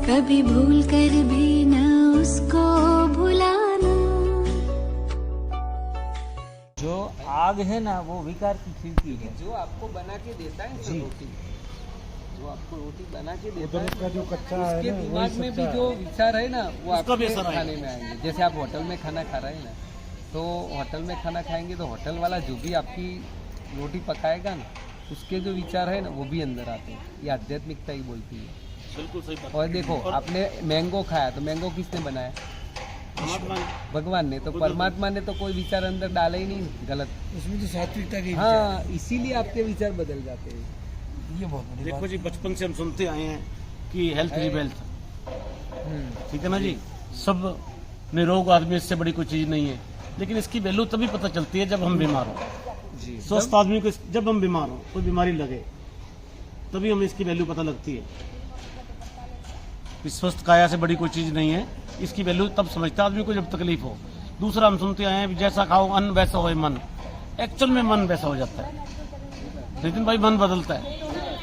कभी भूल कर भी न उसको भुलाना। जो आग है ना वो विकार की खिड़की है। जो आपको बना के देता है ना रोटी, जो आपको रोटी बना के देता है का जो कच्चा है उसके ना, दिमाग वही में सच्चा भी है। जो विचार है ना वो उसका भी आपके असर आएगा। खाने में आएंगे। जैसे आप होटल में खाना खा रहे हैं ना, तो होटल में खाना खाएंगे तो होटल वाला जो भी आपकी रोटी पकाएगा ना, उसके जो विचार है ना वो भी अंदर आते हैं। ये आध्यात्मिकता ही बोलती है। बिल्कुल सही बात। और देखो आपने मैंगो खाया तो मैंगो किसने बनाया? भगवान ने। तो परमात्मा ने तो कोई विचार अंदर डाला ही नहीं गलत। उसमें तो सात्विकता की हाँ, इसीलिए आपके विचार बदल जाते हैं। ये बहुत बड़ी देखो जी, बचपन से हम सुनते आए हैं कि हेल्थ इज वेल्थ, ठीक है ना जी। सब निरोग आदमी इससे बड़ी कोई चीज नहीं है, लेकिन इसकी वैल्यू तभी पता चलती है जब हम बीमार हो। स्वस्थ आदमी को जब हम बीमार हो, कोई बीमारी लगे, तभी हमें इसकी वैल्यू पता लगती है। इस स्वस्थ काया से बड़ी कोई चीज नहीं है, इसकी वैल्यू तब समझता आदमी को जब तकलीफ हो। दूसरा हम सुनते आए हैं जैसा खाओ अन्न वैसा हो मन। एक्चुअल में मन वैसा हो जाता है, लेकिन भाई मन बदलता है,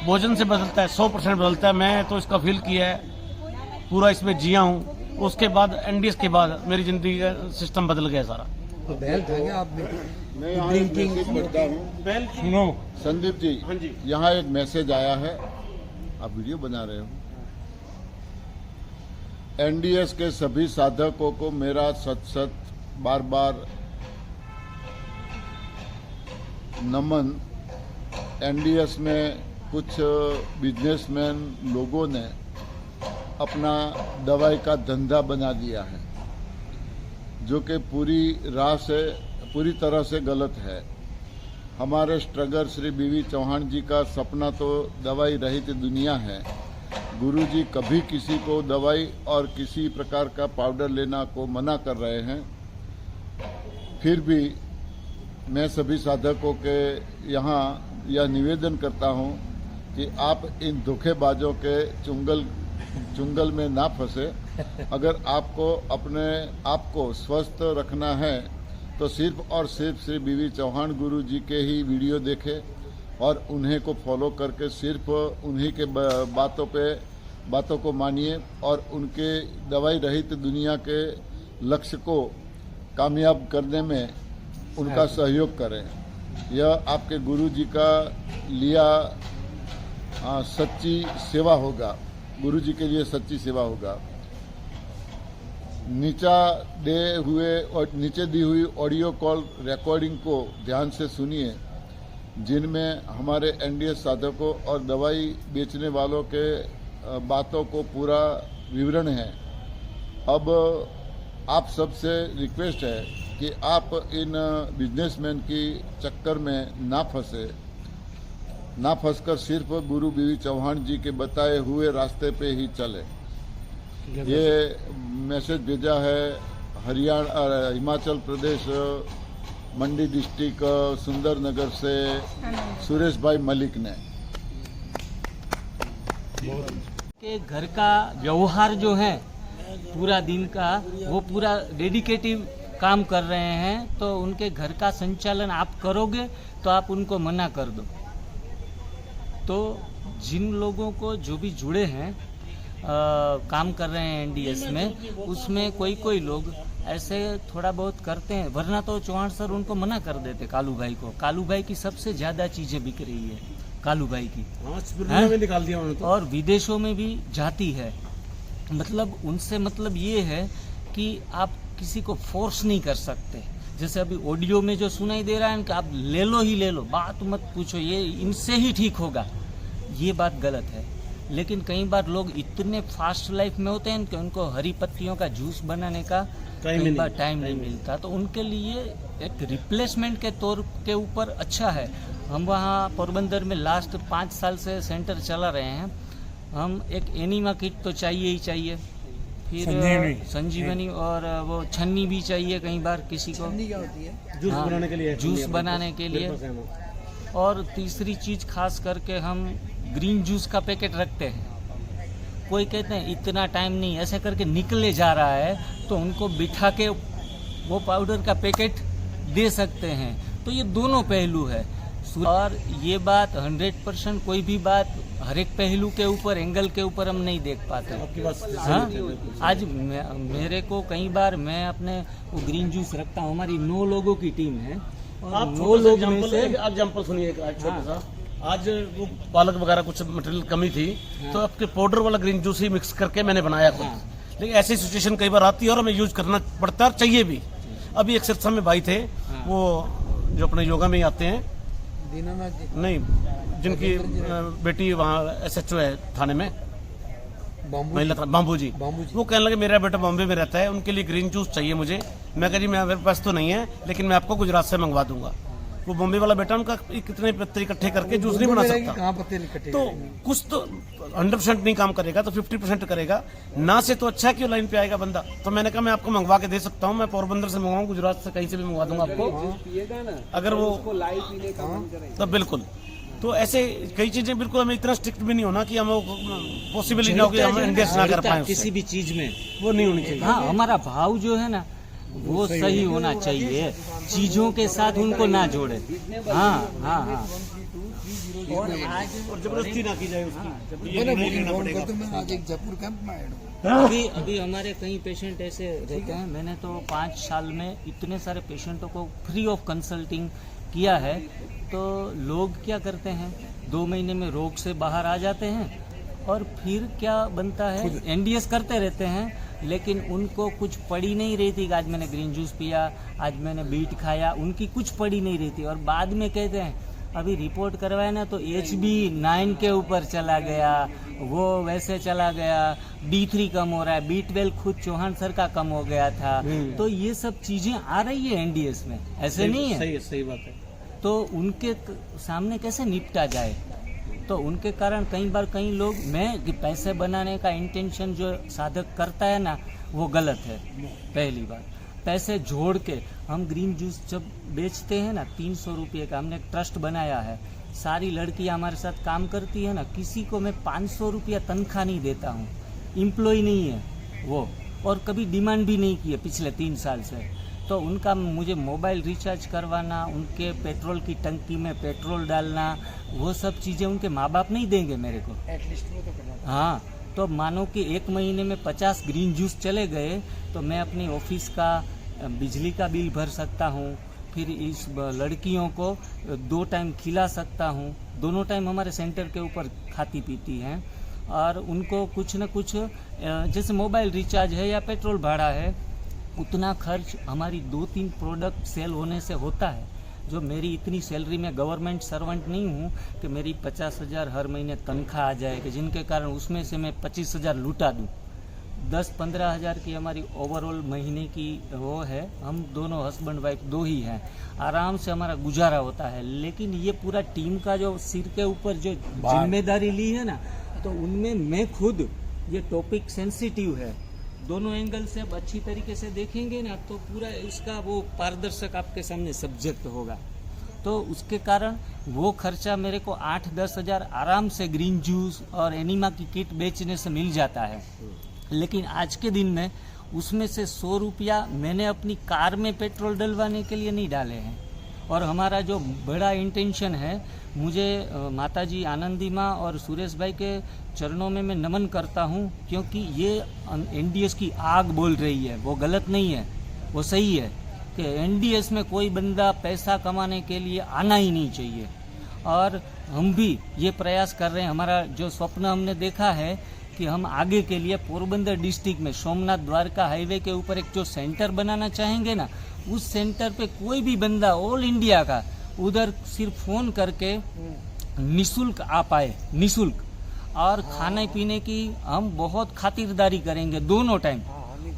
भोजन से बदलता है, 100% बदलता है। मैं तो इसका फील किया है, पूरा इसमें जिया हूँ। उसके बाद एनडीएस के बाद मेरी जिंदगी का सिस्टम बदल गया सारा। मैं यहाँ एक मैसेज पढ़ता हूँ। सुनो संदीप जी, हाँ जी। यहाँ एक मैसेज आया है, आप वीडियो बना रहे हो। एनडीएस के सभी साधकों को मेरा सत बार बार नमन। एनडीएस में कुछ बिजनेसमैन लोगों ने अपना दवाई का धंधा बना दिया है, जो कि पूरी तरह से गलत है। हमारे स्ट्रगर श्री बीवी चौहान जी का सपना तो दवाई रहित दुनिया है। गुरुजी कभी किसी को दवाई और किसी प्रकार का पाउडर लेना को मना कर रहे हैं। फिर भी मैं सभी साधकों के यहाँ यह निवेदन करता हूँ कि आप इन धोखेबाजों के चुंगल में ना फंसे। अगर आपको अपने आप को स्वस्थ रखना है तो सिर्फ और सिर्फ श्री बीवी चौहान गुरु जी के ही वीडियो देखें और उन्हें को फॉलो करके सिर्फ उन्हीं के बातों को मानिए और उनके दवाई रहित दुनिया के लक्ष्य को कामयाब करने में उनका सहयोग करें। यह आपके गुरु जी का लिया सच्ची सेवा होगा, गुरु जी के लिए सच्ची सेवा होगा। नीचे दी हुई ऑडियो कॉल रिकॉर्डिंग को ध्यान से सुनिए, जिनमें हमारे एनडीएस साधकों और दवाई बेचने वालों के बातों को पूरा विवरण है। अब आप सबसे रिक्वेस्ट है कि आप इन बिजनेसमैन की चक्कर में ना फंसकर सिर्फ गुरु बीवी चौहान जी के बताए हुए रास्ते पे ही चले। ये मैसेज भेजा है हिमाचल प्रदेश मंडी डिस्ट्रिक्ट सुंदरनगर से सुरेश भाई मलिक ने। के घर का व्यवहार जो है पूरा दिन का, वो पूरा डेडिकेटिव काम कर रहे हैं, तो उनके घर का संचालन आप करोगे तो आप उनको मना कर दो। तो जिन लोगों को जो भी जुड़े हैं काम कर रहे हैं एनडीएस में, उसमें कोई लोग ऐसे थोड़ा बहुत करते हैं, वरना तो चौहान सर उनको मना कर देते। कालू भाई को, कालू भाई की सबसे ज्यादा चीजें बिक रही है, कालू भाई की में निकाल दिया उन्होंने तो। और विदेशों में भी जाती है। मतलब उनसे मतलब ये है कि आप किसी को फोर्स नहीं कर सकते। जैसे अभी ऑडियो में जो सुनाई दे रहा है कि आप ले लो, बात मत पूछो, ये इनसे ही ठीक होगा, ये बात गलत है। लेकिन कई बार लोग इतने फास्ट लाइफ में होते हैं कि उनको हरी पत्तियों का जूस बनाने का कई बार टाइम नहीं मिलता, तो उनके लिए एक रिप्लेसमेंट के तौर के ऊपर अच्छा है। हम वहाँ पोरबंदर में लास्ट 5 साल से सेंटर चला रहे हैं। हम एक एनिमा किट तो चाहिए ही चाहिए, फिर संजीवनी और वो छन्नी भी चाहिए कई बार किसी को जूस बनाने के लिए, जूस बनाने के लिए। और तीसरी चीज खास करके हम ग्रीन जूस का पैकेट रखते हैं। कोई कहते हैं इतना टाइम नहीं, ऐसे करके निकले जा रहा है, तो उनको बिठा के वो पाउडर का पैकेट दे सकते हैं। तो ये दोनों पहलू है। और ये बात 100% कोई भी बात हर एक पहलू के ऊपर, एंगल के ऊपर हम नहीं देख पाते। आपकी बात हाँ? आज मेरे को कई बार मैं अपने वो ग्रीन जूस रखता हूँ, हमारी 9 लोगों की टीम है और आप 9 लोग में से एग्जाम्पल सुनिए छोटा सा। आज वो पालक वगैरह कुछ मटेरियल कमी थी तो आपके पाउडर वाला ग्रीन जूस ही मिक्स करके मैंने बनाया खुद। लेकिन ऐसी सिचुएशन कई बार आती है और हमें यूज करना पड़ता है और चाहिए भी। अभी एक सिरसा में भाई थे, वो जो अपने योगा में ही आते हैं, नहीं जिनकी बेटी वहाँ SHO है थाने में, महिला था, बाम्बू जी। वो कहने लगे मेरा बेटा बॉम्बे में रहता है, उनके लिए ग्रीन जूस चाहिए मुझे। मैं कह जी मेरे पास तो नहीं है, लेकिन मैं आपको गुजरात से मंगवा दूंगा। वो बॉम्बे वाला बेटा उनका कितने पत्ते इकट्ठे करके जूस नहीं बना सकता। तो कुछ तो 100% नहीं काम करेगा तो 50% करेगा ना, से तो अच्छा है कि वो लाइन पे आएगा बंदा। तो मैंने कहा मैं आपको मंगवा के दे सकता हूँ, मैं पोरबंदर से मंगवाऊँ, गुजरात से कहीं से भी मंगवा दूंगा आपको, अगर वो तब बिल्कुल। तो ऐसे कई चीजें बिल्कुल हमें इतना स्ट्रिक्ट भी नहीं होना कि हम पॉसिबल ही ना हो कि हम इंडेक्स ना कर पाए किसी भी चीज में, वो नहीं होनी चाहिए। हाँ, हमारा भाव जो है ना वो सही होना चाहिए, चीजों के साथ उनको ना जोड़े। हाँ हाँ हाँ, और जबरदस्ती ना की जाए उसकी। ये नहीं लेना पड़ेगा। अभी हमारे कई पेशेंट ऐसे रहते हैं, मैंने तो 5 साल में इतने सारे पेशेंटों को फ्री ऑफ कंसल्टिंग किया है। तो लोग क्या करते हैं, 2 महीने में रोग से बाहर आ जाते हैं और फिर क्या बनता है, NDS करते रहते हैं, लेकिन उनको कुछ पड़ी नहीं रहती कि आज मैंने ग्रीन जूस पिया, आज मैंने बीट खाया, उनकी कुछ पड़ी नहीं रहती। और बाद में कहते हैं अभी रिपोर्ट करवाए ना तो HB9 के ऊपर चला गया, वो वैसे चला गया, D3 कम हो रहा है, B12 खुद चौहान सर का कम हो गया था। तो ये सब चीजें आ रही है NDS में, ऐसे नहीं है। सही बात है। तो उनके सामने कैसे निपटा जाए, तो उनके कारण कई बार कई लोग, मैं कि पैसे बनाने का इंटेंशन जो साधक करता है ना वो गलत है। पहली बात, पैसे जोड़ के हम ग्रीन जूस जब बेचते हैं ना 300 रुपये का, हमने एक ट्रस्ट बनाया है, सारी लड़कियां हमारे साथ काम करती है ना, किसी को मैं 500 रुपया तनख्वाह नहीं देता हूँ, एम्प्लॉय नहीं है वो, और कभी डिमांड भी नहीं की है पिछले 3 साल से। तो उनका मुझे मोबाइल रिचार्ज करवाना, उनके पेट्रोल की टंकी में पेट्रोल डालना, वो सब चीज़ें उनके माँ बाप नहीं देंगे मेरे को, एटलीस्ट वो तो करना। हाँ, तो मानो कि 1 महीने में 50 ग्रीन जूस चले गए तो मैं अपनी ऑफिस का बिजली का बिल भर सकता हूँ, फिर इस लड़कियों को 2 टाइम खिला सकता हूँ, दोनों टाइम हमारे सेंटर के ऊपर खाती पीती हैं, और उनको कुछ न कुछ जैसे मोबाइल रिचार्ज है या पेट्रोल भाड़ा है, उतना खर्च हमारी 2-3 प्रोडक्ट सेल होने से होता है। जो मेरी इतनी सैलरी, में गवर्नमेंट सर्वेंट नहीं हूँ कि मेरी 50,000 हर महीने तनख्वाह आ जाए कि जिनके कारण उसमें से मैं 25,000 लुटा दूँ। 10-15 हज़ार की हमारी ओवरऑल महीने की वो है, हम दोनों हस्बैंड वाइफ 2 ही हैं, आराम से हमारा गुजारा होता है। लेकिन ये पूरा टीम का जो सिर के ऊपर जो जिम्मेदारी ली है ना, तो उनमें मैं खुद, ये टॉपिक सेंसिटिव है, दोनों एंगल से अब अच्छी तरीके से देखेंगे ना तो पूरा इसका वो पारदर्शक आपके सामने सब्जेक्ट होगा। तो उसके कारण वो खर्चा मेरे को 8-10 हज़ार आराम से ग्रीन जूस और एनिमा की किट बेचने से मिल जाता है। लेकिन आज के दिन में उसमें से 100 रुपया मैंने अपनी कार में पेट्रोल डलवाने के लिए नहीं डाले हैं। और हमारा जो बड़ा इंटेंशन है, मुझे माताजी आनंदी माँ और सुरेश भाई के चरणों में मैं नमन करता हूँ, क्योंकि ये NDS की आग बोल रही है, वो गलत नहीं है, वो सही है कि NDS में कोई बंदा पैसा कमाने के लिए आना ही नहीं चाहिए। और हम भी ये प्रयास कर रहे हैं, हमारा जो स्वप्न हमने देखा है कि हम आगे के लिए पोरबंदर डिस्ट्रिक्ट में सोमनाथ द्वारका हाईवे के ऊपर एक जो सेंटर बनाना चाहेंगे ना, उस सेंटर पे कोई भी बंदा ऑल इंडिया का उधर सिर्फ फ़ोन करके निःशुल्क आ पाए, निःशुल्क, और खाने पीने की हम बहुत खातिरदारी करेंगे दोनों टाइम।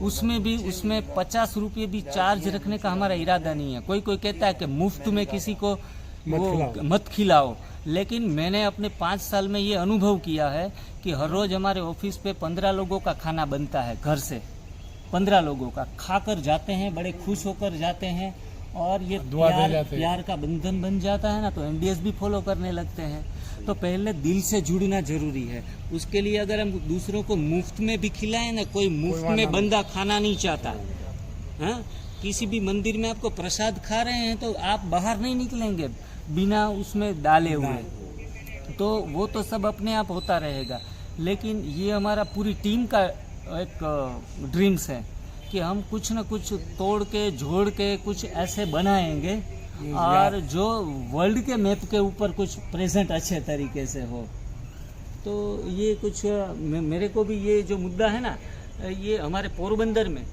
उसमें 50 रुपये भी चार्ज रखने का हमारा इरादा नहीं है। कोई कहता है कि मुफ्त में किसी को वो मत खिलाओ, लेकिन मैंने अपने 5 साल में ये अनुभव किया है कि हर रोज हमारे ऑफिस पे 15 लोगों का खाना बनता है, घर से 15 लोगों का खाकर जाते हैं, बड़े खुश होकर जाते हैं, और ये प्यार का बंधन बन जाता है ना, तो NDS भी फॉलो करने लगते हैं। तो पहले दिल से जुड़ना जरूरी है। उसके लिए अगर हम दूसरों को मुफ्त में भी खिलाएं ना, कोई मुफ्त में बंदा खाना नहीं चाहता है। किसी भी मंदिर में आपको प्रसाद खा रहे हैं तो आप बाहर नहीं निकलेंगे बिना उसमें डाले हुए। तो वो तो सब अपने आप होता रहेगा, लेकिन ये हमारा पूरी टीम का एक ड्रीम्स है कि हम कुछ न कुछ तोड़ के जोड़ के कुछ ऐसे बनाएंगे और जो वर्ल्ड के मैप के ऊपर कुछ प्रेजेंट अच्छे तरीके से हो। तो ये कुछ मेरे को भी ये जो मुद्दा है ना, ये हमारे पोरबंदर में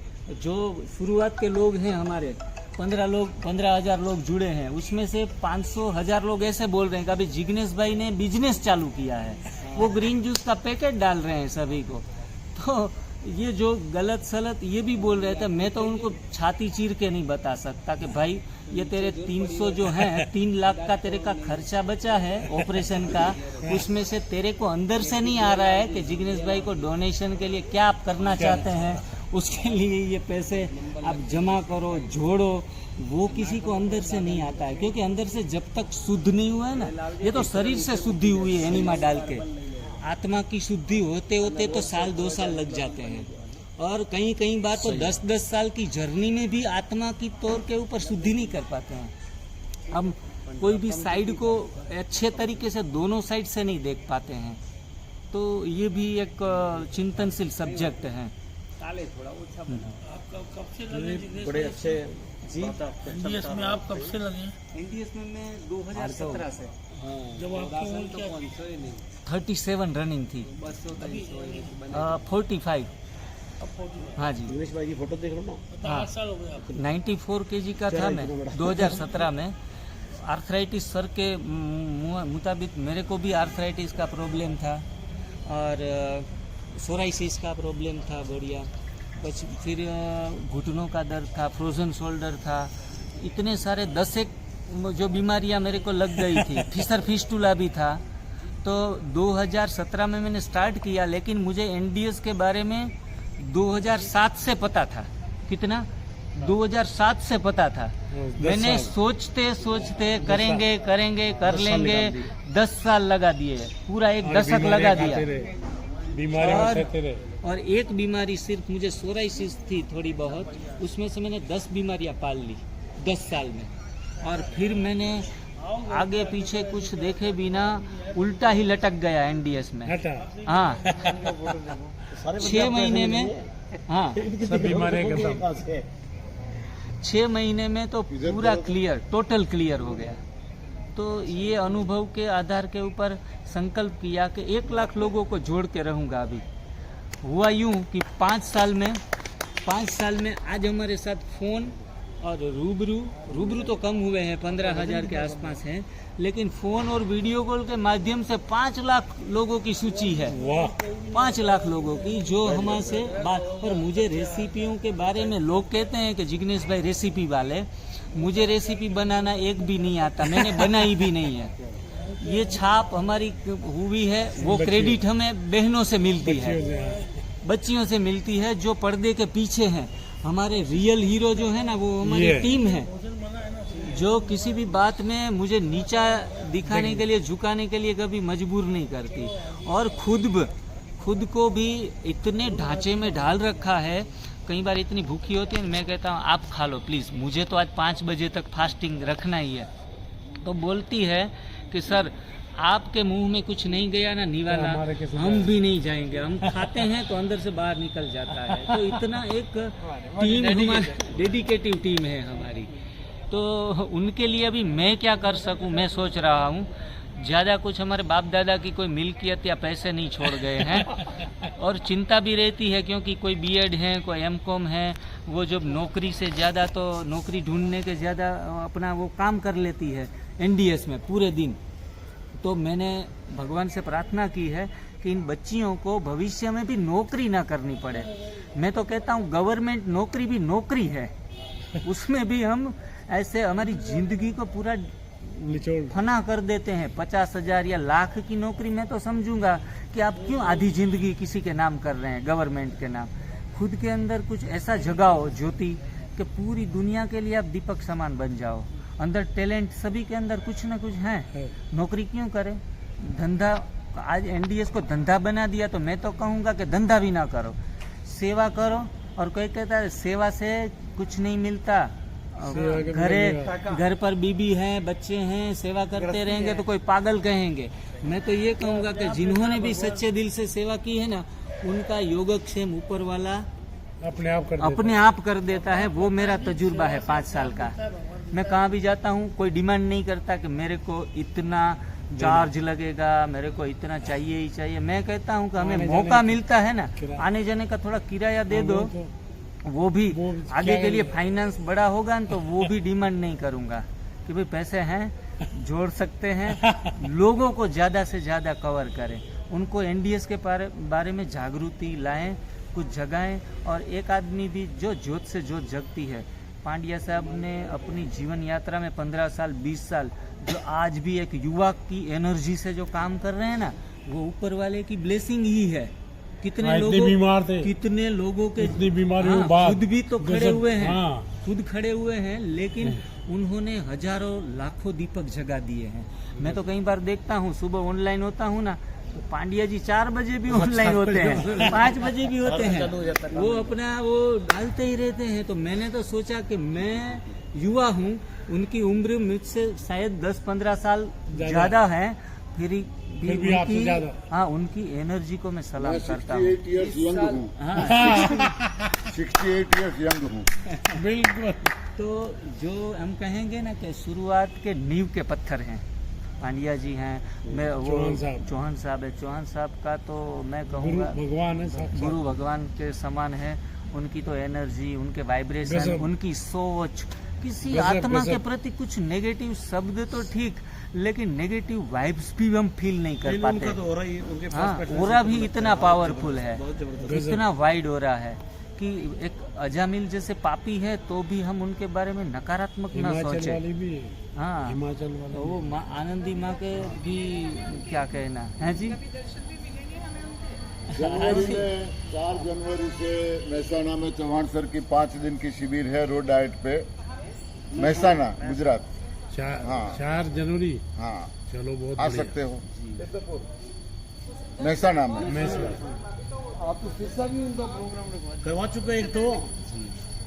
जो शुरुआत के लोग हैं हमारे 15,000 लोग जुड़े हैं, उसमें से 500,000 लोग ऐसे बोल रहे हैं कि अभी जिग्नेश भाई ने बिजनेस चालू किया है, वो ग्रीन जूस का पैकेट डाल रहे हैं सभी को। तो ये जो गलत सलत ये भी बोल रहे थे, मैं तो उनको छाती चीर के नहीं बता सकता कि भाई ये तेरे 300 जो है 3 लाख का तेरे का खर्चा बचा है ऑपरेशन का, उसमें से तेरे को अंदर से नहीं आ रहा है कि जिग्नेश भाई को डोनेशन के लिए क्या आप करना चाहते हैं, उसके लिए ये पैसे आप जमा करो जोड़ो, वो किसी को अंदर से नहीं आता है। क्योंकि अंदर से जब तक शुद्ध नहीं हुआ है ना, ये तो शरीर से शुद्धि हुई है एनिमा डाल के, आत्मा की शुद्धि होते होते तो 1-2 साल लग जाते हैं, और कई बार तो 10-10 साल की जर्नी में भी आत्मा की तौर के ऊपर शुद्धि नहीं कर पाते हैं। हम कोई भी साइड को अच्छे तरीके से दोनों साइड से नहीं देख पाते हैं। तो ये भी एक चिंतनशील सब्जेक्ट है। बड़े अच्छे जी एनडीएस में आप कब से लगे? एनडीएस में मैं 2017 से, जब आपको 37 रनिंग थी, 45। हाँ जी, दिनेश भाई की फोटो देख लो ना। 8 साल हो गए आपको। 94 kg का था मैं 2017 में। आर्थराइटिस सर के मुताबिक मेरे को भी आर्थराइटिस का प्रॉब्लम था और सोराइसिस का प्रॉब्लम था बढ़िया, फिर घुटनों का दर्द था, फ्रोजन शोल्डर था, इतने सारे 10 जो बीमारियां मेरे को लग गई थी। फिशर फिस्टुला भी था। तो 2017 में मैंने स्टार्ट किया, लेकिन मुझे एनडीएस के बारे में 2007 से पता था। कितना? 2007 से पता था। मैंने सोचते सोचते करेंगे कर लेंगे 10 साल लगा दिए, पूरा एक दशक लगा दिया। और एक बीमारी सिर्फ मुझे सोराइसिस थी थोड़ी बहुत, उसमें से मैंने 10 बीमारियां पाल ली 10 साल में। और फिर मैंने आगे पीछे कुछ देखे बिना उल्टा ही लटक गया एनडीएस में। हाँ 6 महीने में, हाँ 6 महीने में तो पूरा क्लियर, टोटल क्लियर हो गया। तो ये अनुभव के आधार के ऊपर संकल्प किया कि 1 लाख लोगों को जोड़ के रहूंगा। अभी हुआ यूं कि 5 साल में आज हमारे साथ फोन और रूबरू तो कम हुए हैं, 15,000 के आसपास हैं, लेकिन फोन और वीडियो कॉल के माध्यम से 5 लाख लोगों की सूची है। 5 लाख लोगों की जो हमारे बात। और मुझे रेसिपियों के बारे में लोग कहते हैं कि जिग्नेश भाई रेसिपी वाले, मुझे रेसिपी बनाना एक भी नहीं आता, मैंने बनाई भी नहीं है। ये छाप हमारी हुई है, वो क्रेडिट हमें बहनों से मिलती है, बच्चियों से मिलती है जो पर्दे के पीछे हैं। हमारे रियल हीरो जो है ना, वो हमारी टीम है, जो किसी भी बात में मुझे नीचा दिखाने के लिए, झुकाने के लिए कभी मजबूर नहीं करती। और खुद को भी इतने ढांचे में ढाल रखा है। कई बार इतनी भूखी होती है, मैं कहता हूँ आप खा लो प्लीज़, मुझे तो आज 5 बजे तक फास्टिंग रखना ही है। तो बोलती है कि सर आपके मुंह में कुछ नहीं गया ना निवाला, हम भी नहीं जाएंगे। हम खाते हैं तो अंदर से बाहर निकल जाता है। तो इतना एक टीम, हमारी डेडिकेटिव टीम है हमारी। तो उनके लिए अभी मैं क्या कर सकूं, मैं सोच रहा हूं। ज़्यादा कुछ हमारे बाप दादा की कोई मिल्कियत या पैसे नहीं छोड़ गए हैं। और चिंता भी रहती है क्योंकि कोई बीएड है, कोई एमकॉम है, वो जब नौकरी से ज़्यादा तो नौकरी ढूंढने के ज़्यादा अपना वो काम कर लेती है एनडीएस में पूरे दिन। तो मैंने भगवान से प्रार्थना की है कि इन बच्चियों को भविष्य में भी नौकरी ना करनी पड़े। मैं तो कहता हूँ गवर्नमेंट नौकरी भी नौकरी है, उसमें भी हम ऐसे हमारी जिंदगी को पूरा फना कर देते हैं। 50,000 या लाख की नौकरी मैं तो समझूंगा कि आप क्यों आधी जिंदगी किसी के नाम कर रहे हैं, गवर्नमेंट के नाम। खुद के अंदर कुछ ऐसा जगाओ ज्योति कि पूरी दुनिया के लिए आप दीपक समान बन जाओ। अंदर टैलेंट सभी के अंदर कुछ ना कुछ है, नौकरी क्यों करें। धंधा, आज एनडीएस को धंधा बना दिया, तो मैं तो कहूँगा कि धंधा भी ना करो, सेवा करो। और कोई कहता है सेवा से कुछ नहीं मिलता, घर पर बीबी हैं, बच्चे हैं, सेवा करते रहेंगे तो कोई पागल कहेंगे। मैं तो ये कहूँगा कि जिन्होंने भी सच्चे दिल से सेवा की है ना, उनका योगक्षेम ऊपर वाला अपने आप कर देता है। वो मेरा तजुर्बा है 5 साल का। मैं कहाँ भी जाता हूँ, कोई डिमांड नहीं करता कि मेरे को इतना चार्ज लगेगा, मेरे को इतना चाहिए ही चाहिए। मैं कहता हूँ कि हमें मौका मिलता है ना, आने जाने का थोड़ा किराया दे दो, वो भी आगे के लिए फाइनेंस बड़ा होगा ना, तो वो भी डिमांड नहीं करूँगा कि भाई पैसे हैं जोड़ सकते हैं। लोगों को ज़्यादा से ज़्यादा कवर करें, उनको एनडीएस के बारे में जागृति लाएं, कुछ जगाएं। और एक आदमी भी जो ज्योत से ज्योत जगती है, पांड्या साहब ने अपनी जीवन यात्रा में 15 साल 20 साल जो आज भी एक युवा की एनर्जी से जो काम कर रहे हैं ना, वो ऊपर वाले की ब्लेसिंग ही है। कितने लोगों बीमार थे, कितने लोगों के इतनी बीमारियों के बाद खुद भी तो खड़े हुए हैं, हाँ। खुद खड़े हुए हैं, लेकिन उन्होंने हजारों लाखों दीपक जगा दिए हैं। मैं तो कई बार देखता हूँ, सुबह ऑनलाइन होता हूँ ना, तो पांड्या जी 4 बजे भी ऑनलाइन होते हैं, 5 बजे भी होते हैं, वो अपना वो डालते ही रहते हैं। तो मैंने तो सोचा कि मैं युवा हूँ, उनकी उम्र मुझसे शायद 10-15 साल ज्यादा है, फिर भी आपसे ज्यादा। हाँ, उनकी एनर्जी को मैं सलाम करता हूँ। 68 ईयर्स यंग हूँ, हाँ 68 ईयर्स यंग हूँ। बिल्कुल। तो जो हम कहेंगे ना कि शुरुआत के नींव के पत्थर हैं, पांड्या जी हैं, मैं वो चौहान साहब है। चौहान साहब का तो मैं कहूँगा भगवान है, साक्षात। गुरु भगवान के समान है। उनकी तो एनर्जी, उनके वाइब्रेशन, उनकी सोच, किसी आत्मा के प्रति कुछ नेगेटिव शब्द तो ठीक, लेकिन नेगेटिव वाइब्स भी हम फील नहीं कर पाते। हाँ, ओरा भी इतना पावरफुल है, इतना वाइड ओरा है कि एक अजामिल जैसे पापी है तो भी हम उनके बारे में नकारात्मक ना सोचे। हाँ, हिमाचल वाली तो वो आनंदी माँ के भी क्या कहना है जी। जनवरी में 4 जनवरी से महसाणा में चौहान सर की 5 दिन की शिविर है, रोड डाइट पे, महसाणा गुजरात। 4 जनवरी। हाँ, चलो बहुत आ सकते हो महसाणा में। आप तो सिरसा भी उनका प्रोग्राम रखवा करवा चुके एक तो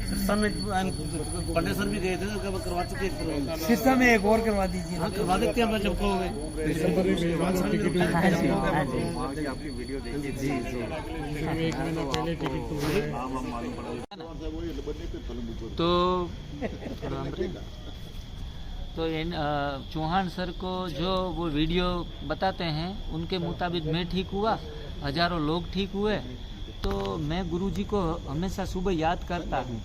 सिरसा में पंडित सर भी गए थे, तो करवा चुके एक प्रोग्राम। सिरसा में एक और करवा दीजिए। हाँ, करवा देते हैं जब कहोगे। आपकी वीडियो देखी जी जी। 1 महीना पहले टिकट तो इन चौहान सर को जो वो वीडियो बताते हैं, उनके मुताबिक मैं ठीक हुआ, हजारों लोग ठीक हुए। तो मैं गुरुजी को हमेशा सुबह याद करता हूँ।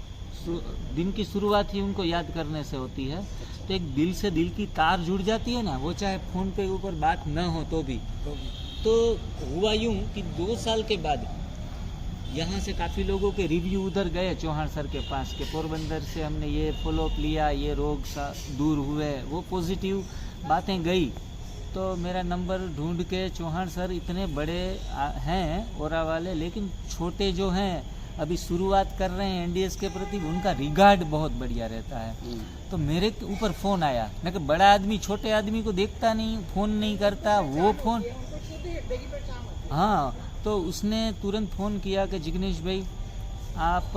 दिन की शुरुआत ही उनको याद करने से होती है। तो एक दिल से दिल की तार जुड़ जाती है ना, वो चाहे फोन पे ऊपर बात न हो तो भी। तो हुआ यूँ कि 2 साल के बाद यहाँ से काफ़ी लोगों के रिव्यू उधर गए चौहान सर के पास के पोरबंदर से हमने ये फॉलोअप लिया, ये रोग दूर हुए, वो पॉजिटिव बातें गई। तो मेरा नंबर ढूंढ के चौहान सर इतने बड़े हैं ओरा वाले, लेकिन छोटे जो हैं अभी शुरुआत कर रहे हैं एनडीएस के प्रति, उनका रिगार्ड बहुत बढ़िया रहता है। तो मेरे ऊपर फ़ोन आया, मैं कि बड़ा आदमी छोटे आदमी को देखता नहीं, फ़ोन नहीं करता, वो फ़ोन। हाँ, तो उसने तुरंत फ़ोन किया कि जिग्नेश भाई आप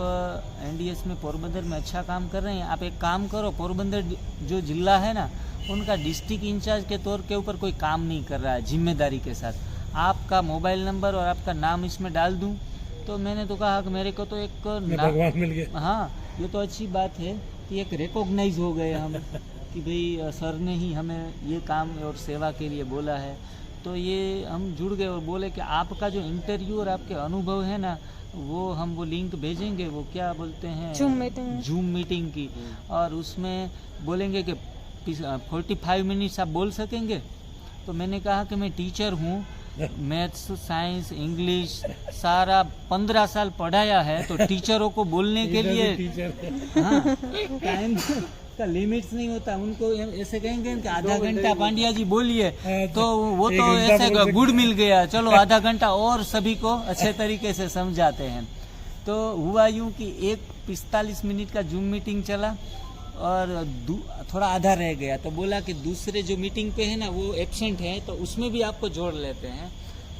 एनडीएस में पोरबंदर में अच्छा काम कर रहे हैं, आप एक काम करो, पोरबंदर जो जिला है ना, उनका डिस्ट्रिक्ट इंचार्ज के तौर के ऊपर कोई काम नहीं कर रहा है जिम्मेदारी के साथ, आपका मोबाइल नंबर और आपका नाम इसमें डाल दूं। तो मैंने तो कहा कि मेरे को तो एक भगवान मिल गया। हाँ, ये तो अच्छी बात है कि एक रिकॉग्नाइज हो गए हम कि भाई सर ने ही हमें ये काम और सेवा के लिए बोला है। तो ये हम जुड़ गए और बोले कि आपका जो इंटरव्यू और आपके अनुभव है ना, वो हम वो लिंक भेजेंगे, वो क्या बोलते हैं, जूम मीटिंग की, और उसमें बोलेंगे कि 45 मिनट्स आप बोल सकेंगे। तो मैंने कहा कि मैं टीचर हूँ, मैथ्स साइंस इंग्लिश सारा 15 साल पढ़ाया है, तो टीचरों को बोलने के लिए हाँ, टाइम का लिमिट्स नहीं होता। उनको ऐसे कहेंगे कि आधा घंटा पांड्या जी बोलिए, तो वो तो ऐसे गुड मिल गया, चलो आधा घंटा और सभी को अच्छे तरीके से समझाते हैं। तो हुआ यूँ कि 45 मिनट का जूम मीटिंग चला और थोड़ा आधा रह गया, तो बोला कि दूसरे जो मीटिंग पे है ना वो एब्सेंट है, तो उसमें भी आपको जोड़ लेते हैं।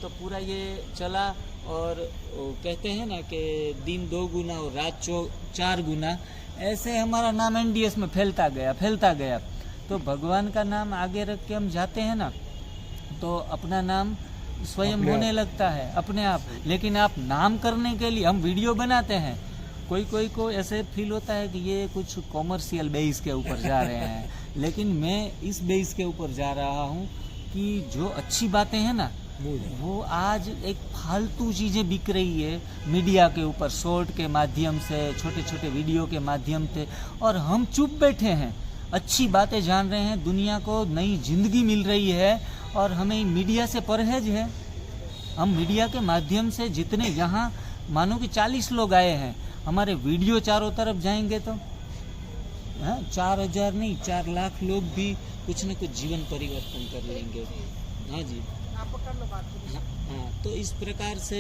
तो पूरा ये चला और वो कहते हैं ना कि दिन 2 गुना और रात 4 गुना, ऐसे हमारा नाम एनडीएस में फैलता गया। तो भगवान का नाम आगे रख के हम जाते हैं ना, तो अपना नाम स्वयं होने लगता है अपने आप। लेकिन आप नाम करने के लिए हम वीडियो बनाते हैं, कोई को ऐसे फील होता है कि ये कुछ कॉमर्शियल बेस के ऊपर जा रहे हैं, लेकिन मैं इस बेस के ऊपर जा रहा हूँ कि जो अच्छी बातें हैं ना, वो आज एक फालतू चीज़ें बिक रही है मीडिया के ऊपर, शॉर्ट के माध्यम से, छोटे छोटे वीडियो के माध्यम से, और हम चुप बैठे हैं। अच्छी बातें जान रहे हैं, दुनिया को नई जिंदगी मिल रही है, और हमें मीडिया से परहेज है। हम मीडिया के माध्यम से जितने यहाँ मानो कि 40 लोग आए हैं, हमारे वीडियो चारों तरफ जाएंगे तो 4,000 नहीं 4 लाख लोग भी कुछ न कुछ जीवन परिवर्तन कर लेंगे। हाँ जी, हाँ। तो इस प्रकार से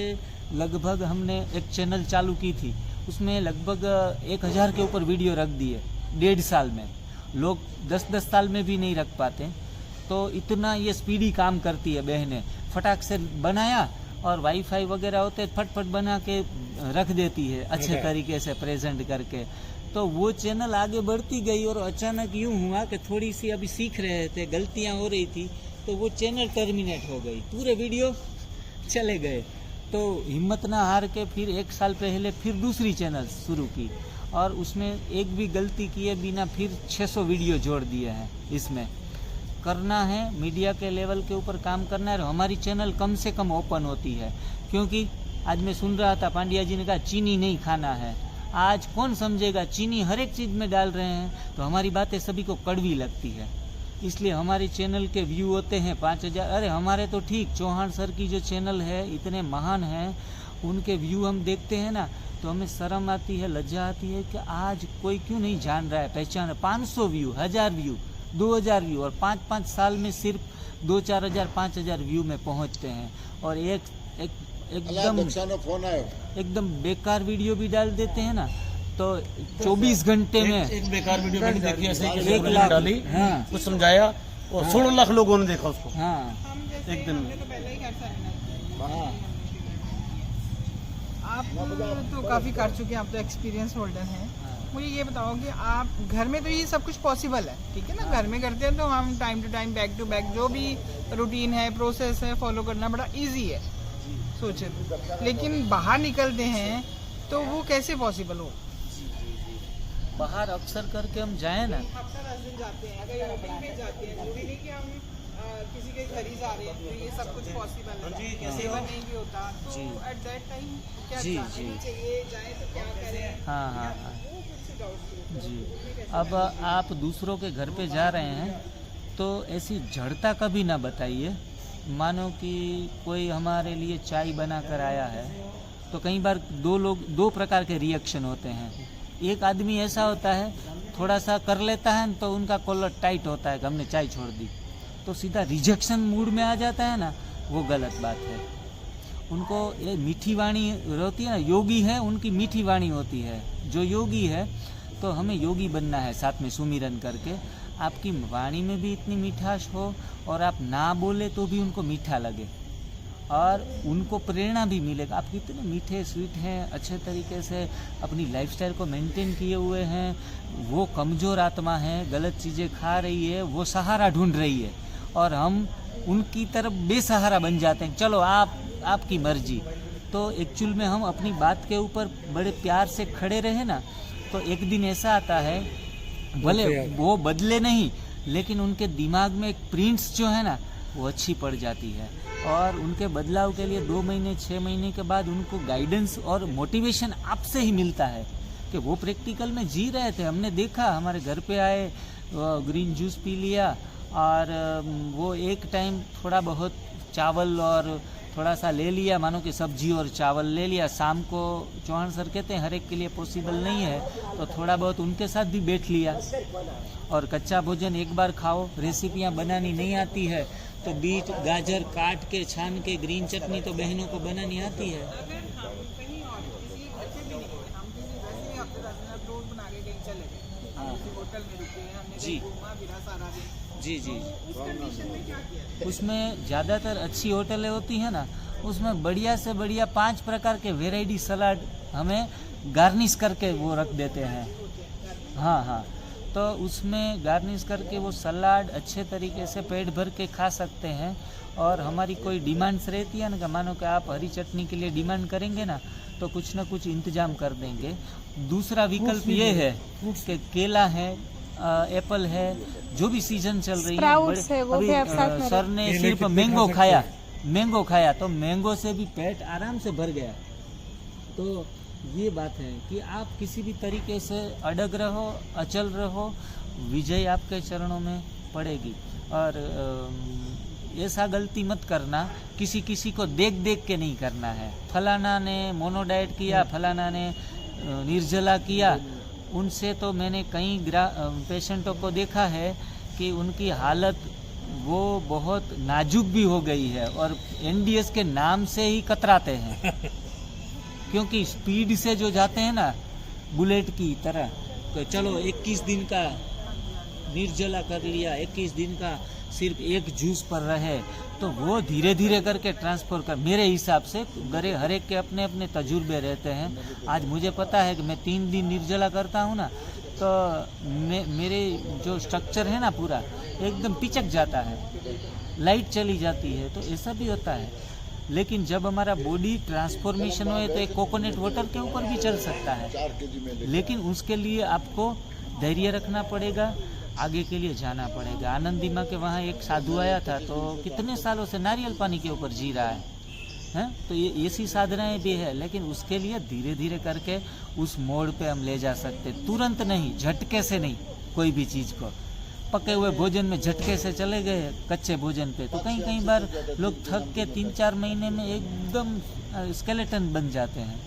लगभग हमने एक चैनल चालू की थी, उसमें लगभग 1,000 के ऊपर वीडियो रख दिए 1.5 साल में। लोग 10-10 साल में भी नहीं रख पाते, तो इतना ये स्पीडी काम करती है बहनें। फटाक से बनाया और वाईफाई वगैरह होते फटफट बना के रख देती है अच्छे तरीके से प्रेजेंट करके। तो वो चैनल आगे बढ़ती गई, और अचानक यूँ हुआ कि थोड़ी सी अभी सीख रहे थे, गलतियाँ हो रही थी, तो वो चैनल टर्मिनेट हो गई, पूरे वीडियो चले गए। तो हिम्मत ना हार के फिर 1 साल पहले फिर दूसरी चैनल शुरू की, और उसमें एक भी गलती किए बिना फिर 600 वीडियो जोड़ दिए हैं। इसमें करना है, मीडिया के लेवल के ऊपर काम करना है, और हमारी चैनल कम से कम ओपन होती है। क्योंकि आज मैं सुन रहा था, पांड्या जी ने कहा चीनी नहीं खाना है। आज कौन समझेगा, चीनी हर एक चीज़ में डाल रहे हैं, तो हमारी बातें सभी को कड़वी लगती है। इसलिए हमारी चैनल के व्यू होते हैं 5,000। अरे हमारे तो ठीक, चौहान सर की जो चैनल है इतने महान हैं, उनके व्यू हम देखते हैं ना तो हमें शर्म आती है, लज्जा आती है कि आज कोई क्यों नहीं जान रहा है, पहचान। 500 व्यू, 1000 व्यू, 2000 व्यू, और 5-5 साल में सिर्फ 2-4 हज़ार 5,000 व्यू में पहुंचते हैं। और एकदम बेकार वीडियो भी डाल देते हैं ना, तो 24 घंटे में एक बेकार वीडियो मैंने देखी ऐसे ही, 1 लाख डाली, हाँ, कुछ समझाया और 16 लाख लोगों ने देखा उसको हाँ, एक दिन में। हाँ। आप तो काफ़ी कर चुके हैं, आप तो एक्सपीरियंस होल्डर हैं। मुझे ये बताओ कि आप घर में तो ये सब कुछ पॉसिबल है, ठीक है ना, घर में करते हैं तो हम time to time back to back जो भी रूटीन है, प्रोसेस है, फॉलो करना बड़ा इजी है, सोचे। लेकिन बाहर निकलते हैं तो वो कैसे पॉसिबल हो? बाहर अक्सर करके हम जाएं ना, जाते हैं, अगर शॉपिंग पे जाते हैं, जरूरी नहीं कि हम किसी के घर ही जा रहे हैं तो ये सब कुछ पॉसिबल है, सेवन नहीं भी होता, तो एट दैट टाइम क्या चाहिए, जाए तो क्या करें? हाँ हाँ हाँ जी। अब आप दूसरों के घर पे जा रहे हैं तो ऐसी जड़ता कभी ना बताइए। मानो कि कोई हमारे लिए चाय बना कर आया है, तो कई बार 2 प्रकार के रिएक्शन होते हैं। एक आदमी ऐसा होता है, थोड़ा सा कर लेता है तो उनका कॉलर टाइट होता है कि हमने चाय छोड़ दी, तो सीधा रिजेक्शन मूड में आ जाता है ना, वो गलत बात है। उनको ये मीठी वाणी होती है ना, योगी है उनकी मीठी वाणी होती है। जो योगी है तो हमें योगी बनना है, साथ में सुमिरन करके आपकी वाणी में भी इतनी मिठास हो, और आप ना बोले तो भी उनको मीठा लगे, और उनको प्रेरणा भी मिलेगा। आप कितने मीठे स्वीट हैं, अच्छे तरीके से अपनी लाइफस्टाइल को मेंटेन किए हुए हैं। वो कमज़ोर आत्मा है, गलत चीज़ें खा रही है, वो सहारा ढूंढ रही है, और हम उनकी तरफ बेसहारा बन जाते हैं। चलो आपकी मर्जी। तो एक्चुअल में हम अपनी बात के ऊपर बड़े प्यार से खड़े रहे ना, तो एक दिन ऐसा आता है, भले वो बदले नहीं, लेकिन उनके दिमाग में एक प्रिंट्स जो है ना वो अच्छी पड़ जाती है, और उनके बदलाव के लिए 2 महीने 6 महीने के बाद उनको गाइडेंस और मोटिवेशन आपसे ही मिलता है कि वो प्रैक्टिकल में जी रहे थे। हमने देखा, हमारे घर पे आए, ग्रीन जूस पी लिया, और वो एक टाइम थोड़ा बहुत चावल और थोड़ा सा ले लिया, मानो कि सब्जी और चावल ले लिया। शाम को चौहान सर कहते हैं हर एक के लिए पॉसिबल नहीं है, तो थोड़ा बहुत उनके साथ भी बैठ लिया। और कच्चा भोजन एक बार खाओ, रेसिपियाँ बनानी नहीं आती है तो बीट गाजर काट के छान के ग्रीन चटनी तो बहनों को बनानी आती है। जी जी जी, उसमें ज़्यादातर अच्छी होटलें होती हैं ना, उसमें बढ़िया से बढ़िया 5 प्रकार के वेराइटी सलाद हमें गार्निश करके वो रख देते हैं। हाँ हाँ, तो उसमें गार्निश करके वो सलाद अच्छे तरीके से पेट भर के खा सकते हैं। और हमारी कोई डिमांड्स रहती है ना, कि मानो कि आप हरी चटनी के लिए डिमांड करेंगे ना, तो कुछ ना कुछ इंतजाम कर देंगे। दूसरा विकल्प ये है कि केला है, एप्पल है, जो भी सीजन चल रही Sprouts है, वो भी आप साथ में सर ने सिर्फ मैंगो खाया तो मैंगो से भी पेट आराम से भर गया। तो ये बात है कि आप किसी भी तरीके से अडग रहो, अचल रहो, विजय आपके चरणों में पड़ेगी। और ऐसा गलती मत करना, किसी को देख देख के नहीं करना है। फलाना ने मोनोडाइट किया, फलाना ने निर्जला किया, उनसे तो मैंने कई पेशेंटों को देखा है कि उनकी हालत वो बहुत नाजुक भी हो गई है और एनडीएस के नाम से ही कतराते हैं। क्योंकि स्पीड से जो जाते हैं ना बुलेट की तरह, तो चलो 21 दिन का निर्जला कर लिया, 21 दिन का सिर्फ एक जूस पर रहे, तो वो धीरे धीरे करके ट्रांसफर कर, मेरे हिसाब से हर एक के अपने अपने तजुर्बे रहते हैं। आज मुझे पता है कि मैं 3 दिन निर्जला करता हूँ ना, तो मेरे जो स्ट्रक्चर है ना पूरा एकदम पिचक जाता है, लाइट चली जाती है, तो ऐसा भी होता है। लेकिन जब हमारा बॉडी ट्रांसफॉर्मेशन हो तो एक कोकोनट वाटर के ऊपर भी चल सकता है, लेकिन उसके लिए आपको धैर्य रखना पड़ेगा, आगे के लिए जाना पड़ेगा। आनंदी माँ के वहाँ एक साधु आया था, तो कितने सालों से नारियल पानी के ऊपर जी रहा है, तो ये ऐसी साधनाएं भी है, लेकिन उसके लिए धीरे धीरे करके उस मोड़ पे हम ले जा सकते, तुरंत नहीं, झटके से नहीं। कोई भी चीज़ को पके हुए भोजन में झटके से चले गए कच्चे भोजन पे, तो कई बार लोग थक के 3-4 महीने में एकदम स्केलेटन बन जाते हैं।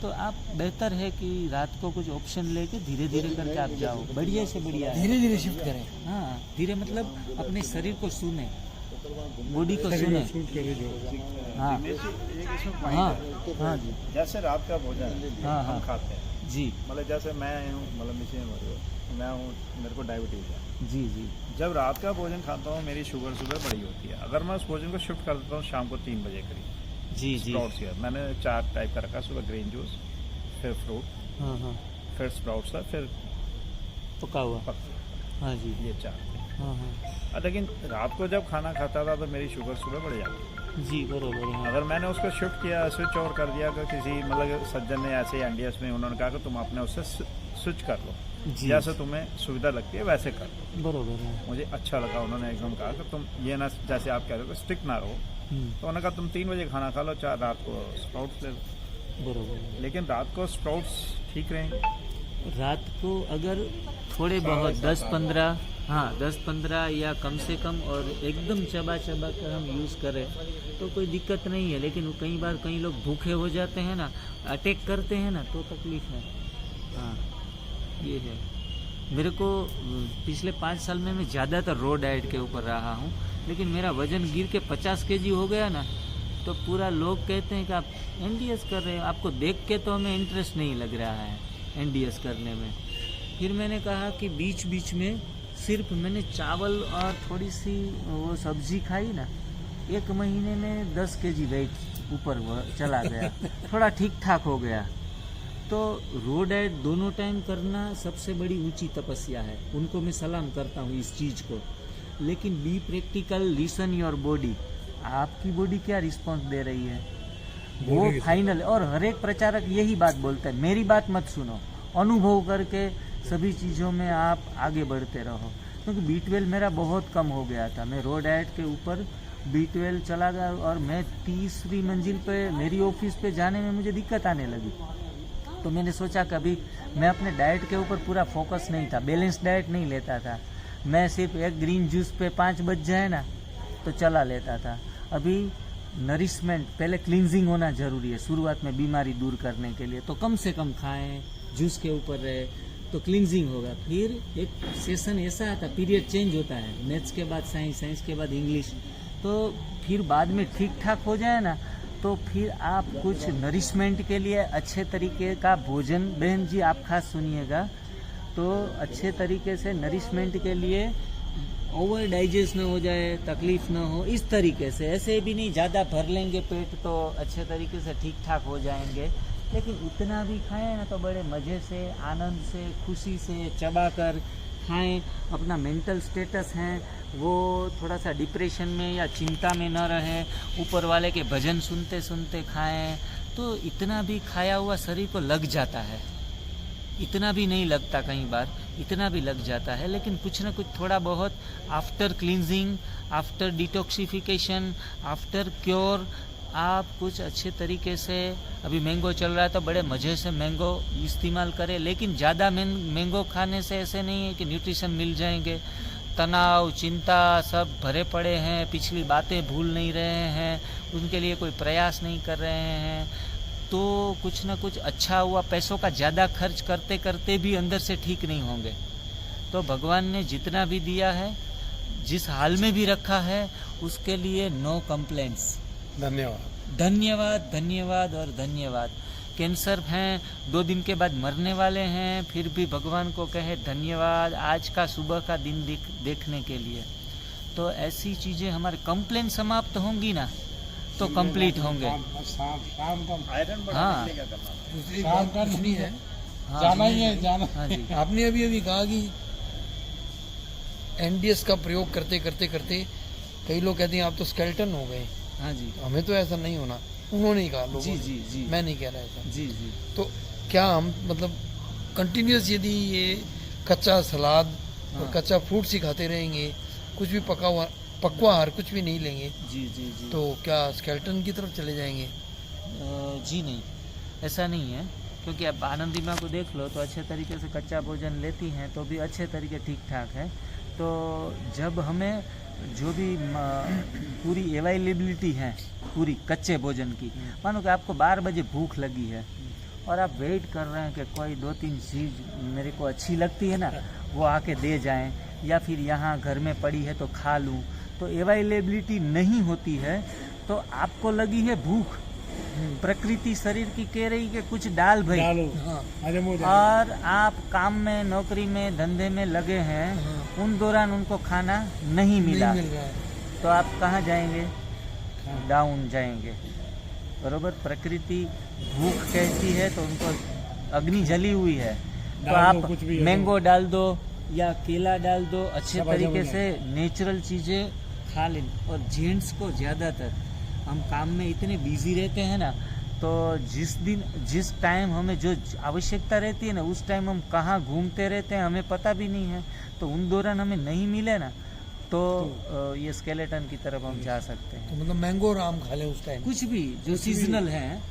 तो आप बेहतर है कि रात को कुछ ऑप्शन लेके धीरे धीरे करके आप जाओ, बढ़िया से बढ़िया, धीरे धीरे शिफ्ट करें। हाँ, धीरे मतलब अपने शरीर को सुने, बॉडी को सुने। हाँ हाँ हाँ जी, जैसे रात का भोजन हम खाते हैं जी, मतलब जैसे मैं हूँ, मतलब मैं हूँ, मेरे को डायबिटीज है जी जी। जब रात का भोजन खाता हूँ मेरी शुगर बड़ी होती है। अगर मैं उस भोजन को शिफ्ट कर देता हूँ शाम को 3 बजे करीब, जी जी, स्प्राउट्स है, मैंने 4 टाइप का रखा, सुबह ग्रीन जूस, फिर फ्रूट, हाँ, फिर स्प्राउट्स है, फिर पका हुआ, हाँ जी, ये 4 थे। हाँ। लेकिन रात को जब खाना खाता था तो मेरी शुगर सुबह बढ़ जाती जी, बरोबर। हाँ। अगर मैंने उसको शिफ्ट किया, स्विच ओवर कर दिया, कि किसी मतलब सज्जन ने ऐसे एनडीएस में उन्होंने कहा कि तुम अपने उससे स्विच कर लो, जैसे तुम्हें सुविधा लगती है वैसे कर लो। बरोबर है। मुझे अच्छा लगा, उन्होंने एकदम कहा कि तुम ये ना, जैसे आप कह रहे हो स्ट्रिक्ट ना रहो, तो उन्होंने कहा तुम 3 बजे खाना खा लो, 4 रात को स्प्राउट्स ले लो। बरोबर। लेकिन रात को स्प्राउट्स ठीक रहेंगे। रात को अगर थोड़े बहुत 10-15 या कम से कम और एकदम चबा कर हम यूज़ करें तो कोई दिक्कत नहीं है। लेकिन कई बार कई लोग भूखे हो जाते हैं ना, अटैक करते हैं ना, तो तकलीफ है। हाँ, ये है। मेरे को पिछले 5 साल में मैं ज़्यादातर रो डाइट के ऊपर रहा हूँ, लेकिन मेरा वजन गिर के 50 kg हो गया ना, तो पूरा लोग कहते हैं कि आप एनडीएस कर रहे हो, आपको देख के तो हमें इंटरेस्ट नहीं लग रहा है एनडीएस करने में। फिर मैंने कहा कि बीच बीच में सिर्फ मैंने चावल और थोड़ी सी वो सब्जी खाई ना, 1 महीने में 10 kg वेट ऊपर चला गया, थोड़ा ठीक ठाक हो गया। तो रो डाइट दोनों टाइम करना सबसे बड़ी ऊंची तपस्या है, उनको मैं सलाम करता हूँ इस चीज़ को। लेकिन be practical, listen your body, आपकी बॉडी क्या रिस्पांस दे रही है वो फाइनल। और हर एक प्रचारक यही बात बोलता है, मेरी बात मत सुनो, अनुभव करके सभी चीज़ों में आप आगे बढ़ते रहो। क्योंकि B12 मेरा बहुत कम हो गया था, मैं रो डाइट के ऊपर B12 चला गया और मैं 30वीं मंजिल पे, मेरी ऑफिस पे जाने में मुझे दिक्कत आने लगी। तो मैंने सोचा कभी मैं अपने डाइट के ऊपर पूरा फोकस नहीं था, बैलेंस डाइट नहीं लेता था, मैं सिर्फ एक ग्रीन जूस पे 5 बज जाए ना तो चला लेता था। अभी नरिशमेंट, पहले क्लींजिंग होना ज़रूरी है शुरुआत में बीमारी दूर करने के लिए, तो कम से कम खाएं, जूस के ऊपर रहे तो क्लींजिंग होगा। फिर एक सेशन ऐसा आता, पीरियड चेंज होता है, मैथ्स के बाद साइंस, साइंस के बाद इंग्लिश, तो फिर बाद में ठीक ठाक हो जाए ना, तो फिर आप कुछ नरिशमेंट के लिए अच्छे तरीके का भोजन, बहन जी आप खास सुनिएगा, तो अच्छे तरीके से नरिशमेंट के लिए ओवर डाइजेस्ट ना हो जाए, तकलीफ ना हो, इस तरीके से। ऐसे भी नहीं ज़्यादा भर लेंगे पेट तो अच्छे तरीके से ठीक ठाक हो जाएंगे, लेकिन उतना भी खाएं ना तो बड़े मज़े से, आनंद से, खुशी से चबा कर खाएं। अपना मेंटल स्टेटस है वो थोड़ा सा डिप्रेशन में या चिंता में न रहे, ऊपर वाले के भजन सुनते सुनते खाएं। तो इतना भी खाया हुआ शरीर को लग जाता है, इतना भी नहीं लगता, कई बार इतना भी लग जाता है, लेकिन कुछ ना कुछ थोड़ा बहुत after cleansing, after detoxification, after cure आप कुछ अच्छे तरीके से, अभी मैंगो चल रहा है तो बड़े मज़े से मैंगो इस्तेमाल करें, लेकिन ज़्यादा मैंगो खाने से ऐसे नहीं है कि न्यूट्रिशन मिल जाएंगे। तनाव, चिंता सब भरे पड़े हैं, पिछली बातें भूल नहीं रहे हैं, उनके लिए कोई प्रयास नहीं कर रहे हैं, तो कुछ ना कुछ अच्छा हुआ। पैसों का ज़्यादा खर्च करते करते भी अंदर से ठीक नहीं होंगे। तो भगवान ने जितना भी दिया है, जिस हाल में भी रखा है, उसके लिए नो कंप्लेंट्स। धन्यवाद। धन्यवाद, धन्यवाद और धन्यवाद। कैंसर हैं, 2 दिन के बाद मरने वाले हैं, फिर भी भगवान को कहे धन्यवाद आज का सुबह का दिन देखने के लिए। तो ऐसी चीज़ें हमारे कंप्लेंट समाप्त होंगी ना तो कंप्लीट होंगे। शाम का हाँ दूसरी बात नहीं है, हाँ, जाना ही है, जाना। हाँ जी। आपने अभी कहा कि एनडीएस का प्रयोग करते करते करते कई लोग कहते हैं आप तो स्केलेटन हो गए। हाँ जी, हमें तो ऐसा नहीं होना, उन्होंने ही कहा लोगों जी ने। जी जी, मैं नहीं कह रहा ऐसा। जी जी। तो क्या हम मतलब कंटिन्यूस यदि ये कच्चा सलाद और कच्चा फ्रूट ही खाते रहेंगे, कुछ भी पकवाहार कुछ भी नहीं लेंगे, जी जी जी, तो क्या स्केलेटन की तरफ चले जाएंगे? जी नहीं, ऐसा नहीं है, क्योंकि अब आनंदी माँ को देख लो तो अच्छे तरीके से कच्चा भोजन लेती हैं तो भी अच्छे तरीके ठीक ठाक है। तो जब हमें जो भी पूरी अवेलेबिलिटी है पूरी कच्चे भोजन की, मानो कि आपको 12 बजे भूख लगी है और आप वेट कर रहे हैं कि कोई 2-3 चीज़ मेरे को अच्छी लगती है ना वो आके दे जाएं, या फिर यहाँ घर में पड़ी है तो खा लूँ, तो अवेलेबिलिटी नहीं होती है तो आपको लगी है भूख, प्रकृति शरीर की कह रही कि कुछ डाल भाई, और आप काम में, नौकरी में, धंधे में लगे हैं, उन दौरान उनको खाना नहीं मिला, तो आप कहाँ जाएंगे? डाउन जाएंगे, बरोबर। प्रकृति भूख कहती है तो उनको अग्नि जली हुई है, तो आप मैंगो डाल दो या केला डाल दो, अच्छे तरीके से नेचुरल चीज़ें खा लें। और जेंट्स को ज़्यादातर हम काम में इतने बिजी रहते हैं ना, तो जिस टाइम हमें जो आवश्यकता रहती है ना उस टाइम हम कहाँ घूमते रहते हैं हमें पता भी नहीं है, तो उन दौरान हमें नहीं मिले ना तो ये स्केलेटन की तरफ हम जा सकते हैं। तो मतलब मैंगो और आम खा ले उस टाइम, कुछ भी जो सीजनल है,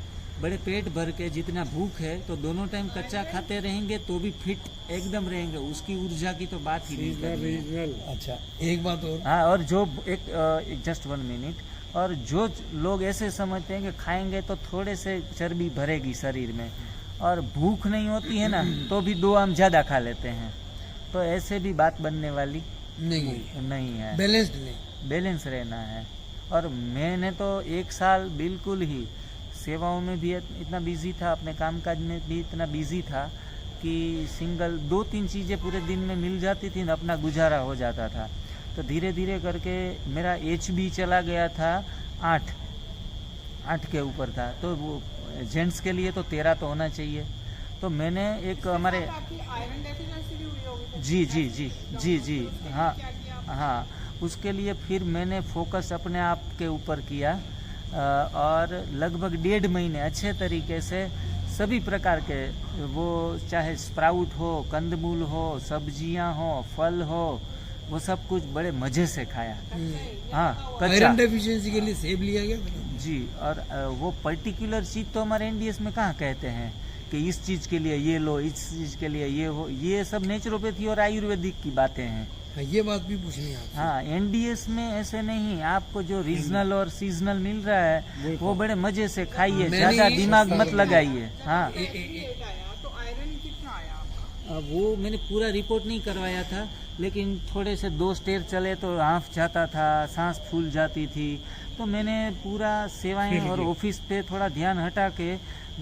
बड़े पेट भर के जितना भूख है तो दोनों टाइम कच्चा खाते रहेंगे तो भी फिट एकदम रहेंगे, उसकी ऊर्जा की तो बात ही नहीं करनी है। अच्छा एक बात और, हाँ, और जो एक जस्ट 1 मिनट, और जो लोग ऐसे समझते हैं कि खाएंगे तो थोड़े से चर्बी भरेगी शरीर में और भूख नहीं होती है ना तो भी 2 आम ज़्यादा खा लेते हैं, तो ऐसे भी बात बनने वाली नहीं है। बैलेंस रहना है। और मैंने तो 1 साल बिल्कुल ही सेवाओं में भी इतना बिजी था, अपने कामकाज में भी इतना बिजी था कि सिंगल 2-3 चीज़ें पूरे दिन में मिल जाती थी ना, अपना गुजारा हो जाता था। तो धीरे धीरे करके मेरा HB चला गया था 8 के ऊपर था, तो वो जेंट्स के लिए तो 13 तो होना चाहिए। तो मैंने एक हमारे जी हाँ, उसके लिए फिर मैंने फोकस अपने आप के ऊपर किया और लगभग 1.5 महीने अच्छे तरीके से सभी प्रकार के, वो चाहे स्प्राउट हो, कंदमूल हो, सब्जियां हो, फल हो, वो सब कुछ बड़े मजे से खाया। हाँ, आयरन डेफिशिएंसी के लिए सेब लिया गया जी। और वो पर्टिकुलर चीज़ तो हमारे एनडीएस में कहाँ कहते हैं कि इस चीज़ के लिए ये लो, इस चीज़ के लिए ये हो, ये सब नेचुरोपैथी और आयुर्वेदिक की बातें हैं। ये बात भी पूछनी है। हाँ, एनडीएस में ऐसे नहीं, आपको जो रीजनल और सीजनल मिल रहा है वो बड़े मजे से खाइए, ज्यादा दिमाग मत लगाइए। हाँ, तो आयरन कितना आया? वो मैंने पूरा रिपोर्ट नहीं करवाया था, लेकिन थोड़े से 2 स्टेयर चले तो हांफ जाता था, सांस फूल जाती थी, तो मैंने पूरा सेवाएं और ऑफिस पे थोड़ा ध्यान हटा के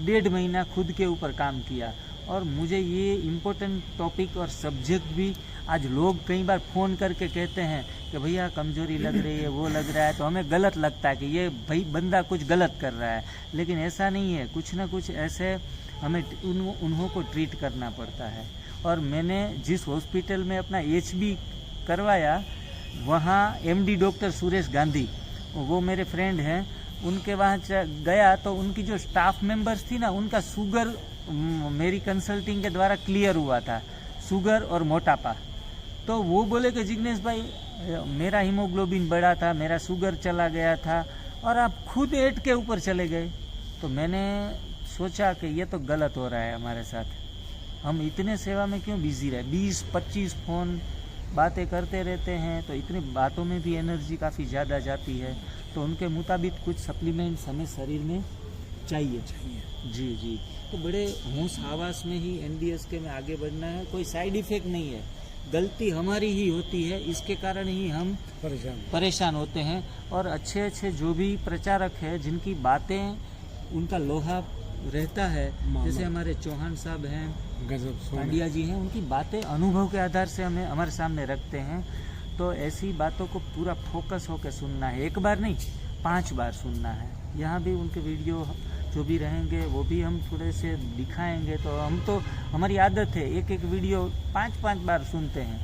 1.5 महीना खुद के ऊपर काम किया। और मुझे ये इम्पोर्टेंट टॉपिक और सब्जेक्ट भी आज लोग कई बार फ़ोन करके कहते हैं कि भैया कमज़ोरी लग रही है, वो लग रहा है, तो हमें गलत लगता है कि ये भाई बंदा कुछ गलत कर रहा है, लेकिन ऐसा नहीं है। कुछ ना कुछ ऐसे हमें उन्हों को ट्रीट करना पड़ता है। और मैंने जिस हॉस्पिटल में अपना HB करवाया, वहाँ MD डॉक्टर सुरेश गांधी, वो मेरे फ्रेंड हैं, उनके वहाँ गया तो उनकी जो स्टाफ मेंबर्स थी ना, उनका शुगर मेरी कंसल्टिंग के द्वारा क्लियर हुआ था, शुगर और मोटापा। तो वो बोले कि जिग्नेश भाई मेरा हीमोग्लोबिन बढ़ा था, मेरा शुगर चला गया था और आप खुद 8 के ऊपर चले गए। तो मैंने सोचा कि ये तो गलत हो रहा है हमारे साथ, हम इतने सेवा में क्यों बिजी रहे। 20-25 फ़ोन बातें करते रहते हैं, तो इतनी बातों में भी एनर्जी काफ़ी ज़्यादा जाती है। तो उनके मुताबिक कुछ सप्लीमेंट्स हमें शरीर में चाहिए। जी जी। तो बड़े होश हवास में ही NDS के में आगे बढ़ना है, कोई साइड इफ़ेक्ट नहीं है, गलती हमारी ही होती है, इसके कारण ही हम परेशान होते हैं। और अच्छे अच्छे जो भी प्रचारक हैं, जिनकी बातें उनका लोहा रहता है, जैसे हमारे चौहान साहब हैं, पांड्या जी हैं, उनकी बातें अनुभव के आधार से हमें हमारे सामने रखते हैं। तो ऐसी बातों को पूरा फोकस होकर सुनना है, एक बार नहीं 5 बार सुनना है। यहाँ भी उनके वीडियो जो भी रहेंगे वो भी हम थोड़े से दिखाएंगे। तो हमारी आदत है एक वीडियो 5-5 बार सुनते हैं,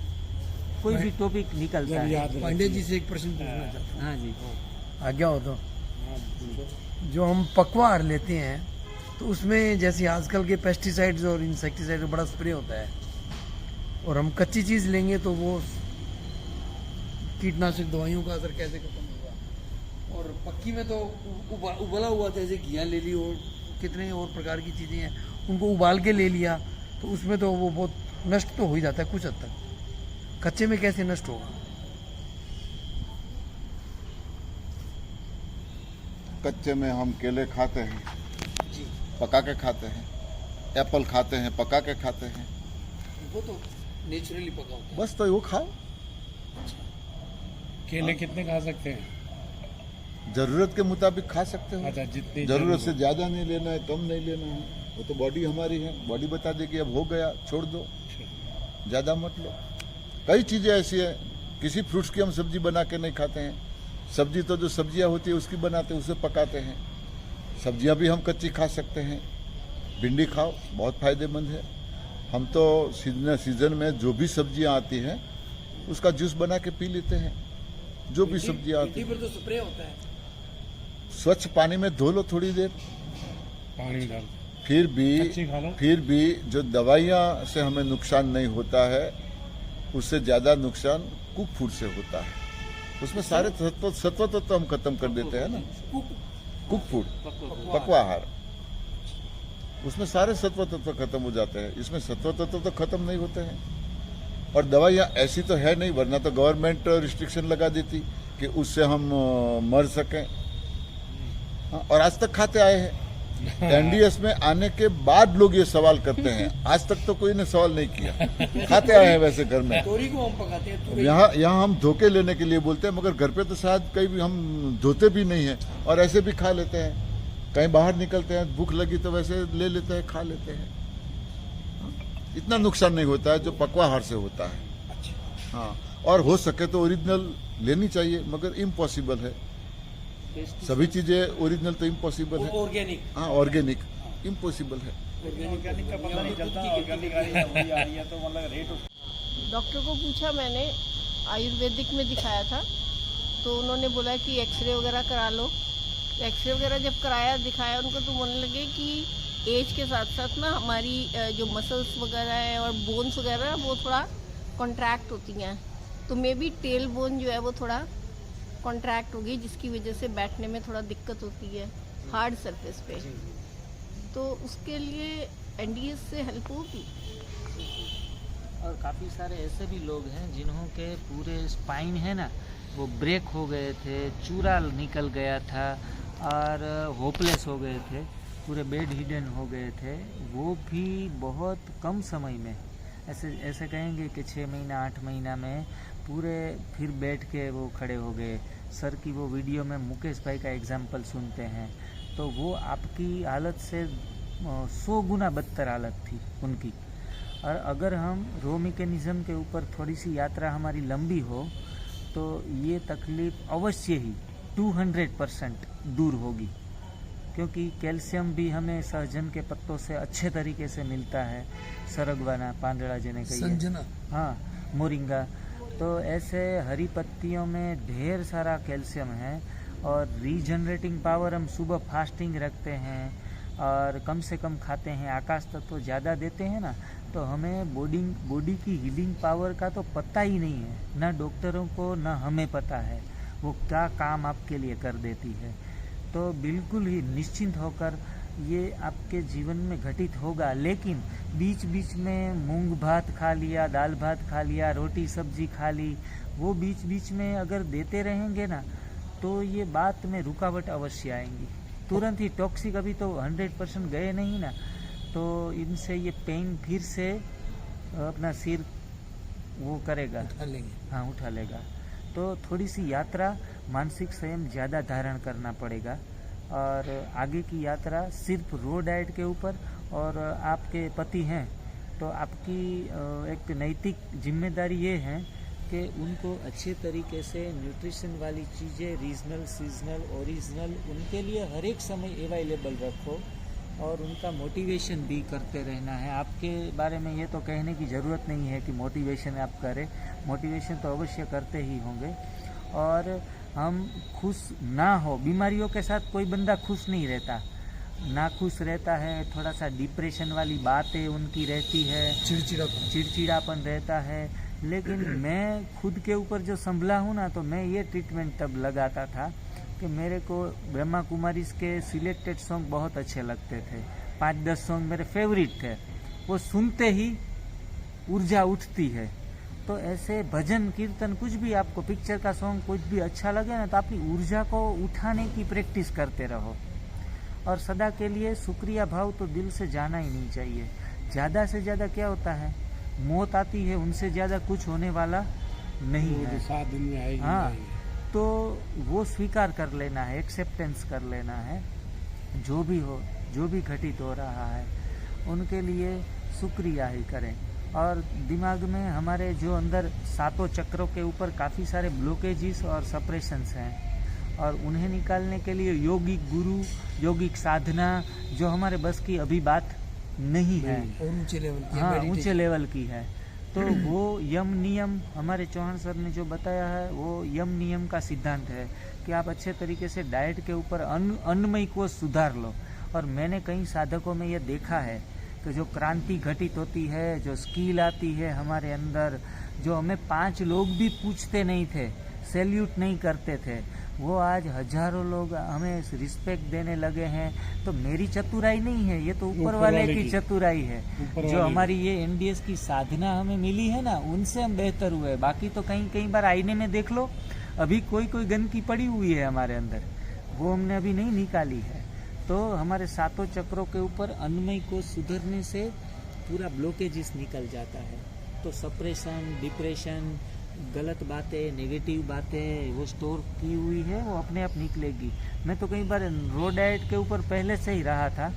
कोई भी टॉपिक निकलता है। पांडे जी से एक प्रश्न पूछना चाहता हूँ। हाँ जी, आज्ञा हो तो जो हम पकवान लेते हैं तो उसमें जैसे आजकल के पेस्टिसाइड्स और इंसेक्टिसाइड का बड़ा स्प्रे होता है, और हम कच्ची चीज़ लेंगे तो वो कीटनाशक दवाइयों का असर कैसे खत्म होगा। और पक्की में तो उबला हुआ जैसे घिया ले ली और कितने और प्रकार की चीज़ें हैं, उनको उबाल के ले लिया तो उसमें तो वो बहुत नष्ट तो हो ही जाता है कुछ हद तक। कच्चे में कैसे नष्ट होगा? कच्चे में हम केले खाते हैं, पका के खाते हैं, एप्पल खाते हैं, पका के खाते हैं, वो तो नेचुरली पका होता है। बस तो वो खाओ। केले कितने खा सकते हैं? जरूरत के मुताबिक खा सकते हो। अच्छा, जितनी जरूरत से ज्यादा नहीं लेना है, कम नहीं लेना है, वो तो बॉडी हमारी है, बॉडी बता देगी अब हो गया छोड़ दो, ज्यादा मत लो। कई चीजें ऐसी है, किसी फ्रूट्स की हम सब्जी बना के नहीं खाते हैं। सब्जी तो जो सब्जियां होती है उसकी बनाते हैं, उसे पकाते हैं। सब्जियां भी हम कच्ची खा सकते हैं। भिंडी खाओ, बहुत फायदेमंद है। हम तो सीजन में जो भी सब्जियां आती हैं उसका जूस बना के पी लेते हैं। जो भी सब्जियां आती है, तो स्प्रे होता है। स्वच्छ पानी में धो लो थोड़ी देर, पानी डाल फिर भी जो दवाइयां से हमें नुकसान नहीं होता है, उससे ज्यादा नुकसान कुक फूड से होता है। उसमें सारे सत्व तत्व हम खत्म कर देते हैं ना। कुक फूड, पकवाहार, उसमें सारे सत्व तत्व खत्म हो जाते हैं। इसमें सत्व तत्व तो खत्म नहीं होते हैं। और दवाइयाँ ऐसी तो है नहीं, वरना तो गवर्नमेंट रिस्ट्रिक्शन लगा देती कि उससे हम मर सकें। और आज तक खाते आए हैं। NDS में आने के बाद लोग ये सवाल करते हैं, आज तक तो कोई ने सवाल नहीं किया। खाते आए हैं वैसे घर में। तोरी को हम पकाते हैं। यहाँ हम धोखे लेने के लिए बोलते हैं, मगर घर पे तो शायद कहीं भी हम धोते भी नहीं है और ऐसे भी खा लेते हैं। कहीं बाहर निकलते हैं, भूख लगी तो वैसे ले लेते हैं, खा लेते हैं। इतना नुकसान नहीं होता है जो पकवाहार से होता है। हाँ, और हो सके तो ओरिजिनल लेनी चाहिए, मगर इम्पॉसिबल है। सभी चीजें ओरिजिनल तो इम्पॉसिबल है। ऑर्गेनिक, हाँ, ऑर्गेनिक इम्पॉसिबल है। ऑर्गेनिक का पता नहीं चलता, ऑर्गेनिक आ रही है तो मतलब रेट। डॉक्टर को पूछा मैंने, आयुर्वेदिक में दिखाया था, तो उन्होंने बोला कि एक्सरे वगैरह करा लो। एक्सरे वगैरह जब कराया, दिखाया उनको, तो बोलने लगे कि एज के साथ साथ ना हमारी जो मसल्स वगैरह है और बोन्स वगैरह वो थोड़ा कॉन्ट्रैक्ट होती हैं, तो मे बी टेल बोन जो है वो थोड़ा कॉन्ट्रैक्ट होगी, जिसकी वजह से बैठने में थोड़ा दिक्कत होती है हार्ड सरफेस पे। तो उसके लिए NDS से हेल्प होगी। और काफ़ी सारे ऐसे भी लोग हैं जिन्हों के पूरे स्पाइन है ना, वो ब्रेक हो गए थे, चूरा निकल गया था और होपलेस हो गए थे, पूरे बेड हिडन हो गए थे। वो भी बहुत कम समय में, ऐसे कहेंगे कि 6 महीना 8 महीना में पूरे फिर बैठ के वो खड़े हो गए। सर की वो वीडियो में मुकेश भाई का एग्जाम्पल सुनते हैं, तो वो आपकी हालत से 100 गुना बदतर हालत थी उनकी। और अगर हम रो मैकेनिज्म के ऊपर थोड़ी सी यात्रा हमारी लंबी हो तो ये तकलीफ अवश्य ही 200% दूर होगी, क्योंकि कैल्शियम भी हमें सहजन के पत्तों से अच्छे तरीके से मिलता है। सरगवाना, पांदड़ा जिन्हें कहिए, संजना। हाँ, मोरिंगा। तो ऐसे हरी पत्तियों में ढेर सारा कैल्शियम है। और रीजनरेटिंग पावर हम सुबह फास्टिंग रखते हैं और कम से कम खाते हैं, आकाश तत्व ज़्यादा देते हैं ना, तो हमें बॉडी की हीलिंग पावर का तो पता ही नहीं है, ना डॉक्टरों को ना हमें पता है वो क्या काम आपके लिए कर देती है। तो बिल्कुल ही निश्चिंत होकर ये आपके जीवन में घटित होगा। लेकिन बीच बीच में मूंग भात खा लिया, दाल भात खा लिया, रोटी सब्जी खा ली, वो बीच बीच में अगर देते रहेंगे ना तो ये बात में रुकावट अवश्य आएंगी। तुरंत ही टॉक्सिक अभी तो 100% गए नहीं ना, तो इनसे ये पेन फिर से अपना सिर वो करेगा, उठा लेंगे। हाँ, उठा लेगा। तो थोड़ी सी यात्रा, मानसिक संयम ज़्यादा धारण करना पड़ेगा। और आगे की यात्रा सिर्फ रो डाइट के ऊपर, और आपके पति हैं तो आपकी एक नैतिक जिम्मेदारी ये है कि उनको अच्छे तरीके से न्यूट्रिशन वाली चीज़ें, रीजनल, सीजनल, ओरिजिनल, उनके लिए हर एक समय अवेलेबल रखो और उनका मोटिवेशन भी करते रहना है। आपके बारे में ये तो कहने की ज़रूरत नहीं है कि मोटिवेशन आप करें, मोटिवेशन तो अवश्य करते ही होंगे। और हम खुश ना हो, बीमारियों के साथ कोई बंदा खुश नहीं रहता, ना खुश रहता है, थोड़ा सा डिप्रेशन वाली बातें उनकी रहती है, चिड़चिड़ापन रहता है। लेकिन मैं खुद के ऊपर जो संभला हूँ ना, तो मैं ये ट्रीटमेंट तब लगाता था कि मेरे को ब्रह्मा कुमारीज के सिलेक्टेड सॉन्ग बहुत अच्छे लगते थे, 5-10 सॉन्ग मेरे फेवरेट थे, वो सुनते ही ऊर्जा उठती है। तो ऐसे भजन कीर्तन कुछ भी आपको, पिक्चर का सॉन्ग कुछ भी अच्छा लगे ना, तो अपनी ऊर्जा को उठाने की प्रैक्टिस करते रहो। और सदा के लिए शुक्रिया भाव तो दिल से जाना ही नहीं चाहिए। ज़्यादा से ज़्यादा क्या होता है, मौत आती है, उनसे ज़्यादा कुछ होने वाला नहीं है। 7 दिन में आएगी। हाँ, तो वो स्वीकार कर लेना है, एक्सेप्टेंस कर लेना है। जो भी हो, जो भी घटित हो रहा है, उनके लिए शुक्रिया ही करें। और दिमाग में हमारे जो अंदर 7 चक्रों के ऊपर काफ़ी सारे ब्लॉकेजेस और सप्रेशंस हैं, और उन्हें निकालने के लिए योगिक गुरु, योगिक साधना जो हमारे बस की अभी बात नहीं है, और ऊंचे लेवल की, हाँ, ऊंचे लेवल की है। तो वो यम नियम हमारे चौहान सर ने जो बताया है, वो यम नियम का सिद्धांत है कि आप अच्छे तरीके से डाइट के ऊपर अन्नमय को सुधार लो। और मैंने कई साधकों में ये देखा है कि जो क्रांति घटित होती है, जो स्किल आती है हमारे अंदर, जो हमें 5 लोग भी पूछते नहीं थे, सैल्यूट नहीं करते थे, वो आज हजारों लोग हमें रिस्पेक्ट देने लगे हैं। तो मेरी चतुराई नहीं है, ये तो ऊपर वाले की चतुराई है। जो हमारी ये एनडीएस की साधना हमें मिली है ना, उनसे हम बेहतर हुए। बाकी तो कई बार आईने में देख लो, अभी कोई गंदगी पड़ी हुई है हमारे अंदर, वो हमने अभी नहीं निकाली है। तो हमारे 7 चक्रों के ऊपर अन्नमय को सुधरने से पूरा ब्लॉकेजेस निकल जाता है। तो सप्रेशन, डिप्रेशन, गलत बातें, नेगेटिव बातें वो स्टोर की हुई है, वो अपने आप निकलेगी। मैं तो कई बार रो डाइट के ऊपर पहले से ही रहा था,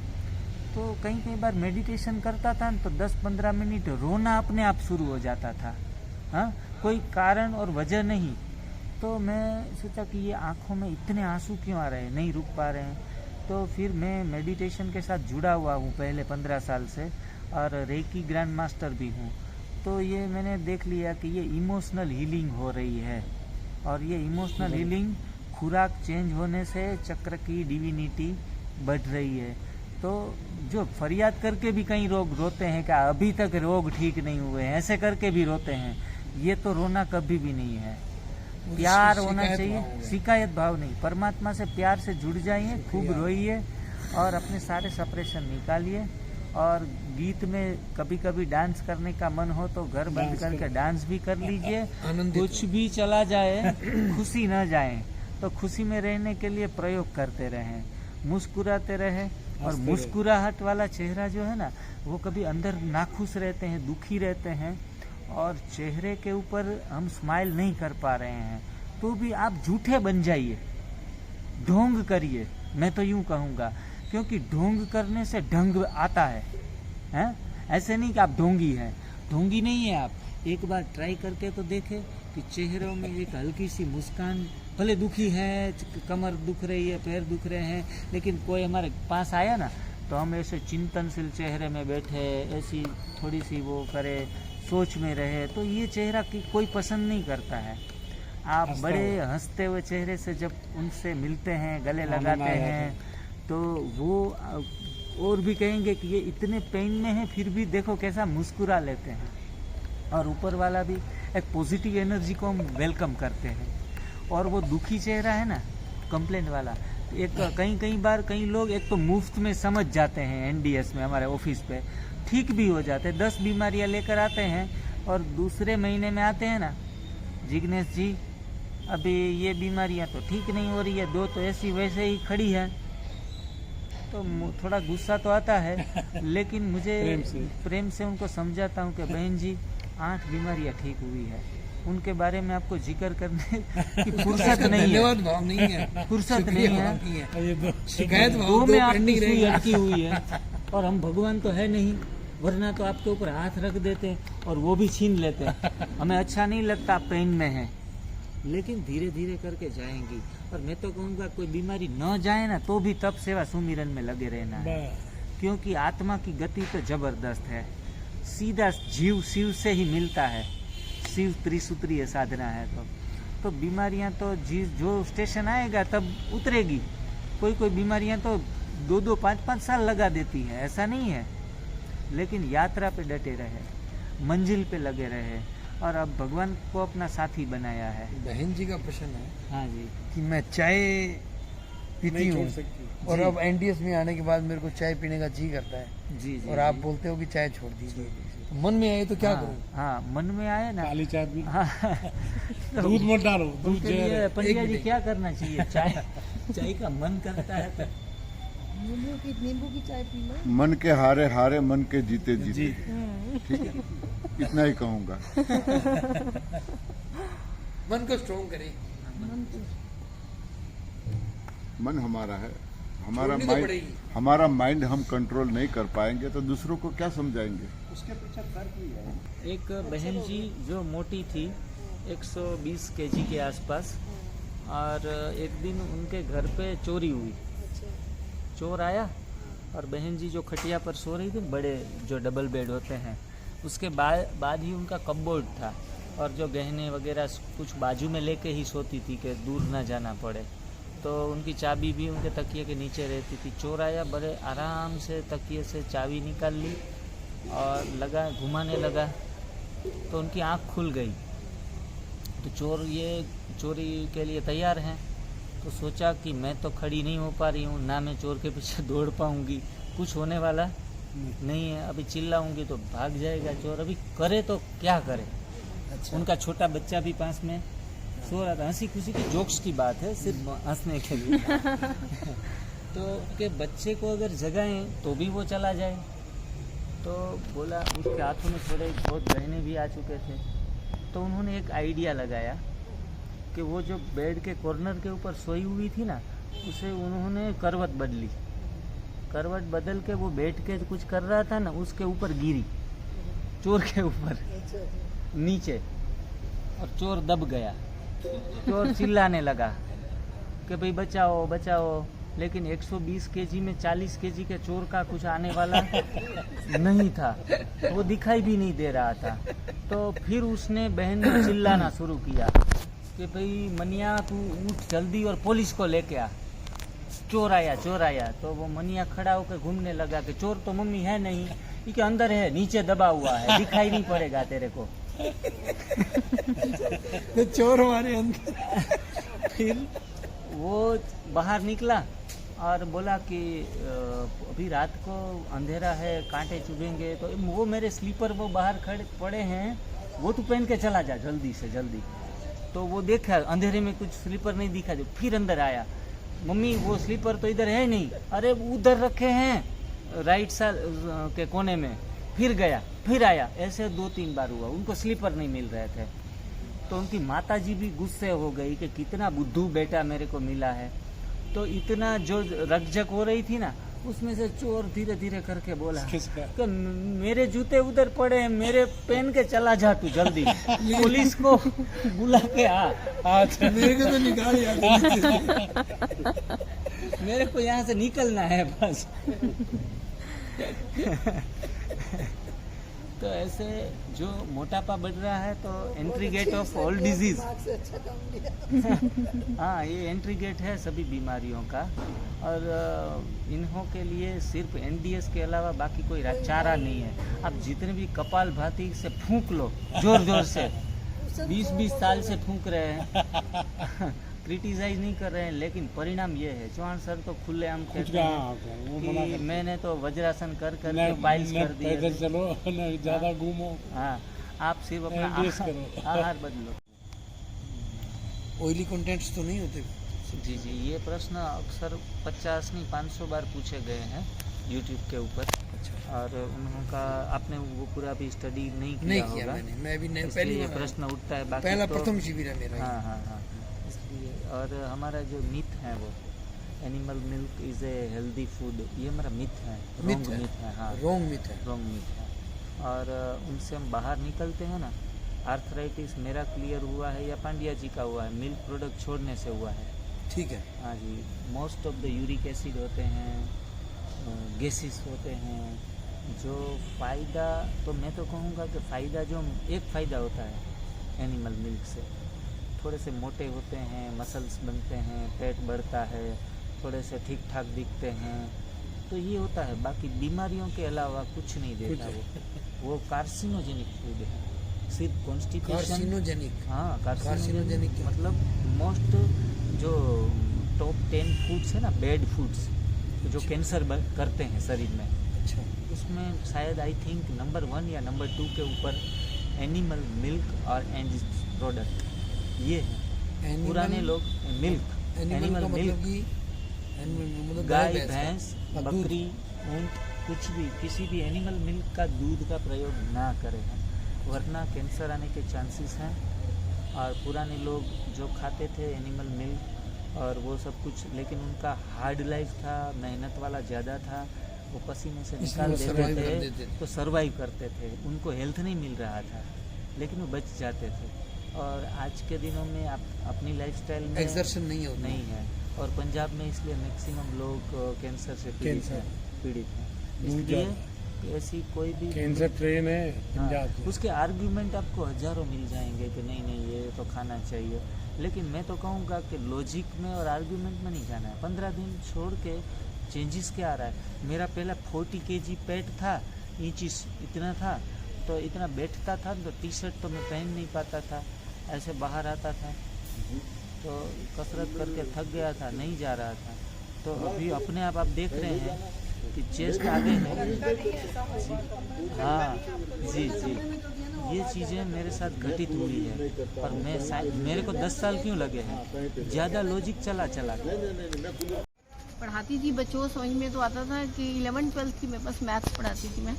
तो कई बार मेडिटेशन करता था तो 10-15 मिनट रोना अपने आप शुरू हो जाता था, हाँ, कोई कारण और वजह नहीं। तो मैं सोचा कि ये आंखों में इतने आंसू क्यों आ रहे हैं, नहीं रुक पा रहे हैं। तो फिर मैं मेडिटेशन के साथ जुड़ा हुआ हूँ पहले 15 साल से, और रेकी ग्रैंड मास्टर भी हूँ। तो ये मैंने देख लिया कि ये इमोशनल हीलिंग हो रही है, और ये इमोशनल हीलिंग खुराक चेंज होने से चक्र की डिविनिटी बढ़ रही है। तो जो फरियाद करके भी कई लोग रोते हैं कि अभी तक रोग ठीक नहीं हुए हैं, ऐसे करके भी रोते हैं, ये तो रोना कभी भी नहीं है। प्यार होना चाहिए, शिकायत भाव नहीं। परमात्मा से प्यार से जुड़ जाइए, खूब रोइए और अपने सारे सप्रेशन निकालिए। और गीत में कभी कभी डांस करने का मन हो तो घर बंद करके डांस भी कर लीजिए। कुछ भी चला जाए, खुशी न जाए, तो खुशी में रहने के लिए प्रयोग करते रहें, मुस्कुराते रहें। और मुस्कुराहट वाला चेहरा जो है ना, वो कभी अंदर नाखुश रहते हैं, दुखी रहते हैं, और चेहरे के ऊपर हम स्माइल नहीं कर पा रहे हैं, तो भी आप झूठे बन जाइए, ढोंग करिए। मैं तो यूं कहूँगा, क्योंकि ढोंग करने से ढंग आता है, हैं? ऐसे नहीं कि आप ढोंगी हैं, ढोंगी नहीं है आप। एक बार ट्राई करके तो देखें कि चेहरों में एक हल्की सी मुस्कान, भले दुखी है, कमर दुख रही है, पैर दुख रहे हैं, लेकिन कोई हमारे पास आया ना तो हम ऐसे चिंतनशील चेहरे में बैठे, ऐसी थोड़ी सी वो करे, सोच में रहे, तो ये चेहरा कोई पसंद नहीं करता है। आप बड़े हंसते हुए चेहरे से जब उनसे मिलते हैं, गले लगाते हैं, तो वो और भी कहेंगे कि ये इतने पेन में है फिर भी देखो कैसा मुस्कुरा लेते हैं। और ऊपर वाला भी एक पॉजिटिव एनर्जी को हम वेलकम करते हैं। और वो दुखी चेहरा है ना, कंप्लेंट वाला, एक कई बार कई लोग एक तो मुफ्त में समझ जाते हैं, एनडीएस में हमारे ऑफिस पे ठीक भी हो जाते हैं, 10 बीमारियां लेकर आते हैं और दूसरे महीने में आते हैं ना, जिग्नेश जी अभी ये बीमारियां तो ठीक नहीं हो रही है, 2 तो ऐसी वैसे ही खड़ी है, तो थोड़ा गुस्सा तो आता है, लेकिन मुझे प्रेम से उनको समझाता हूँ कि बहन जी 8 बीमारियां ठीक हुई है, उनके बारे में आपको जिक्र करने की फुर्सत नहीं है, धन्यवाद भाव नहीं है, फुर्सत नहीं है, शिकायत भाव दो दो में आपकी पेंडिंग सुई रहेगा। अटकी हुई है, और हम भगवान तो है नहीं, वरना तो आपके ऊपर हाथ रख देते हैं और वो भी छीन लेते हैं। हमें अच्छा नहीं लगता आप पेन में हैं, लेकिन धीरे धीरे करके जाएंगी। और मैं तो कहूँगा कोई बीमारी न जाए ना तो भी तप सेवा सुमिरन में लगे रहना है, क्योंकि आत्मा की गति तो जबरदस्त है, सीधा जीव शिव से ही मिलता है, शिव त्रिसूत्रीय साधना है। तो बीमारियां तो जो स्टेशन आएगा तब उतरेगी। कोई बीमारियां तो 2-2, 5-5 साल लगा देती है, ऐसा नहीं है, लेकिन यात्रा पे डटे रहे, मंजिल पे लगे रहे, और अब भगवान को अपना साथी बनाया है। बहन जी का प्रश्न है, हाँ जी, कि मैं चाय पीती हूँ और अब एनडीएस में आने के बाद मेरे को चाय पीने का जी करता है, जी जी, और आप बोलते हो कि चाय छोड़ दीजिए, तो मन में आए तो क्या करूँ? हाँ, मन में आए ना, काली चाय पी, हाँ, दूध मत डालो, दूध उनके जहर लिए है। पंडिया जी क्या करना चाहिए? चाय का मन करता है तो नींबू की चाय पी लो। मन के हारे हारे, मन के जीते जीते, ठीक है, इतना ही कहूँगा। मन को स्ट्रॉन्ग करें, मन हमारा है, छोड़नी तो पड़ेगी। हमारा माइंड हम कंट्रोल नहीं कर पाएंगे तो दूसरों को क्या समझाएंगे? एक बहन जी जो मोटी थी, 120 केजी के आसपास, और एक दिन उनके घर पे चोरी हुई। चोर आया और बहन जी जो खटिया पर सो रही थी, बड़े जो डबल बेड होते हैं, उसके बाद ही उनका कपबोर्ड था, और जो गहने वगैरह कुछ बाजू में लेके ही सोती थी कि दूर ना जाना पड़े, तो उनकी चाबी भी उनके तकिए के नीचे रहती थी। चोर आया, बड़े आराम से तकिए से चाबी निकाल ली और लगा घुमाने लगा, तो उनकी आँख खुल गई। तो चोर ये चोरी के लिए तैयार हैं, तो सोचा कि मैं तो खड़ी नहीं हो पा रही हूँ, ना मैं चोर के पीछे दौड़ पाऊँगी, कुछ होने वाला नहीं है, अभी चिल्लाऊंगी तो भाग जाएगा चोर, अभी करे तो क्या करे। अच्छा। उनका छोटा बच्चा भी पास में सो रहा था, हंसी खुशी की जोक्स की बात है, सिर्फ हंसने के लिए। तो के बच्चे को अगर जगाएं तो भी वो चला जाए, तो बोला, उसके हाथों में थोड़े बहुत गहने भी आ चुके थे, तो उन्होंने एक आइडिया लगाया कि वो जो बेड के कॉर्नर के ऊपर सोई हुई थी ना, उसे उन्होंने करवट बदली, करवट बदल के वो बैठ के कुछ कर रहा था ना, उसके ऊपर गिरी, चोर के ऊपर नीचे, और चोर दब गया। चोर चिल्लाने लगा कि भाई बचाओ बचाओ, लेकिन 120 केजी में 40 केजी के चोर का कुछ आने वाला नहीं था, वो दिखाई भी नहीं दे रहा था। तो फिर उसने बहन ने चिल्लाना शुरू किया कि भाई मनिया तू उठ जल्दी और पुलिस को लेके आ, चोर आया चोर आया। तो वो मनिया खड़ा होकर घूमने लगा कि चोर तो मम्मी है नहीं, ये अंदर है, नीचे दबा हुआ है, दिखाई नहीं पड़ेगा तेरे को। तो चोर हमारे अंदर। फिर वो बाहर निकला और बोला कि अभी रात को अंधेरा है, कांटे चुभेंगे, तो वो मेरे स्लीपर वो बाहर खड़े पड़े हैं, वो तू पहन के चला जा जल्दी से जल्दी। तो वो देखा अंधेरे में कुछ स्लीपर नहीं दिखा, जो फिर अंदर आया, मम्मी वो स्लीपर तो इधर है नहीं, अरे उधर रखे हैं राइट साइड के कोने में। फिर गया, फिर आया, ऐसे 2-3 बार हुआ, उनको स्लीपर नहीं मिल रहे थे। तो उनकी माताजी भी गुस्से हो गई कि कितना बुद्धू बेटा मेरे को मिला है। तो इतना जो रकझक हो रही थी ना, उसमें से चोर धीरे धीरे करके बोला किसका? कि मेरे जूते उधर पड़े हैं, मेरे पहन के चला जा तू जल्दी, पुलिस को बुला के आ। अच्छा, मेरे को तो निकाल यार। मेरे को यहाँ से निकलना है बस। तो ऐसे जो मोटापा बढ़ रहा है तो entry gate of all disease. हाँ, ये एंट्री गेट है सभी बीमारियों का। और इन्हों के लिए सिर्फ एनडीएस के अलावा बाकी कोई चारा नहीं है। आप जितने भी कपालभाति से फूंक लो जोर जोर से, 20-20 साल से फूंक रहे हैं, क्रिटिसाइज नहीं कर रहे हैं, लेकिन परिणाम ये है। चौहान सर तो खुलेआम कहते हैं कि मैंने तो वज्रासन कर के पाइल्स कर दिए। पैदल चलो, न ज्यादा घूमो। हाँ, आप सिर्फ अपना आहार बदलो। ऑयली कंटेंट्स तो नहीं होते? जी जी, ये प्रश्न अक्सर 50 नहीं 500 बार पूछे गए हैं यूट्यूब के ऊपर। और उनका आपने वो पूरा भी स्टडी नहीं किया होगा। मैं भी नहीं, पहली ये प्रश्न उठता है। बाकी पहला तो, प्रथम शिविर है मेरा। हाँ हाँ हाँ, इसलिए। और हमारा जो मिथ है वो animal milk is a healthy food, ये हमारा मिथ है, रॉन्ग मिथ है। हाँ, रॉन्ग मिथ है, रॉन्ग मिथ है। और उनसे हम बाहर निकलते हैं ना। आर्थराइटिस मेरा क्लियर हुआ है या पांड्या जी का हुआ है, मिल्क प्रोडक्ट छोड़ने से हुआ है। ठीक है। हाँ जी, most of the uric acid होते हैं, गैसेस होते हैं। जो फ़ायदा, तो मैं तो कहूँगा कि फ़ायदा जो एक फ़ायदा होता है एनिमल मिल्क से, थोड़े से मोटे होते हैं, मसल्स बनते हैं, पेट बढ़ता है, थोड़े से ठीक ठाक दिखते हैं, तो ये होता है। बाकी बीमारियों के अलावा कुछ नहीं देता वो कार्सिनोजेनिक फूड है, सिर्फ कॉन्स्टिपेशन। कार्सिनोजेनिक? हाँ, कार्सिनोजेनिक मतलब मोस्ट जो टॉप 10 फूड्स है ना, बैड फूड्स जो कैंसर करते हैं शरीर में। अच्छा। उसमें शायद आई थिंक नंबर 1 या नंबर 2 के ऊपर एनिमल मिल्क और एंड प्रोडक्ट ये है। पुराने लोग मिल्क, एनिमल मिल्क, गाय, भैंस, बकरी, ऊंट, कुछ भी किसी भी एनिमल मिल्क का दूध का प्रयोग ना करें, वरना कैंसर आने के चांसेस हैं। और पुराने लोग जो खाते थे एनिमल मिल्क और वो सब कुछ, लेकिन उनका हार्ड लाइफ था, मेहनत वाला ज़्यादा था, वो पसीने से निकाल देते थे तो सरवाइव करते थे, उनको हेल्थ नहीं मिल रहा था लेकिन वो बच जाते थे। और आज के दिनों में अपनी लाइफस्टाइल में एक्सर्शन नहीं है। और पंजाब में इसलिए मैक्सिमम लोग कैंसर से पीड़ित हैं। इसलिए ऐसी कोई भी कैंसर ट्रेन है पंजाब। हाँ, उसके आर्ग्यूमेंट आपको हजारों मिल जाएंगे कि नहीं ये तो खाना चाहिए, लेकिन मैं तो कहूँगा कि लॉजिक में और आर्ग्यूमेंट में नहीं जाना है। 15 दिन छोड़ के चेंजेस क्या आ रहा है। मेरा पहला 40 kg पेट था, इंचिस इतना था, तो इतना बैठता था तो टी शर्ट तो मैं पहन नहीं पाता था, ऐसे बाहर आता था, तो कसरत करके थक गया था, नहीं जा रहा था। तो अभी अपने आप देख रहे हैं कि चेस्ट आगे है। हाँ जी जी, ये चीज़ें मेरे साथ घटित हुई है। और मेरे को 10 साल क्यों लगे हैं, ज़्यादा लॉजिक चला पढ़ाती थी बच्चों को, समझ में तो आता था कि 11th-12th की मेरे पास मैथ्स पढ़ाती थी मैं,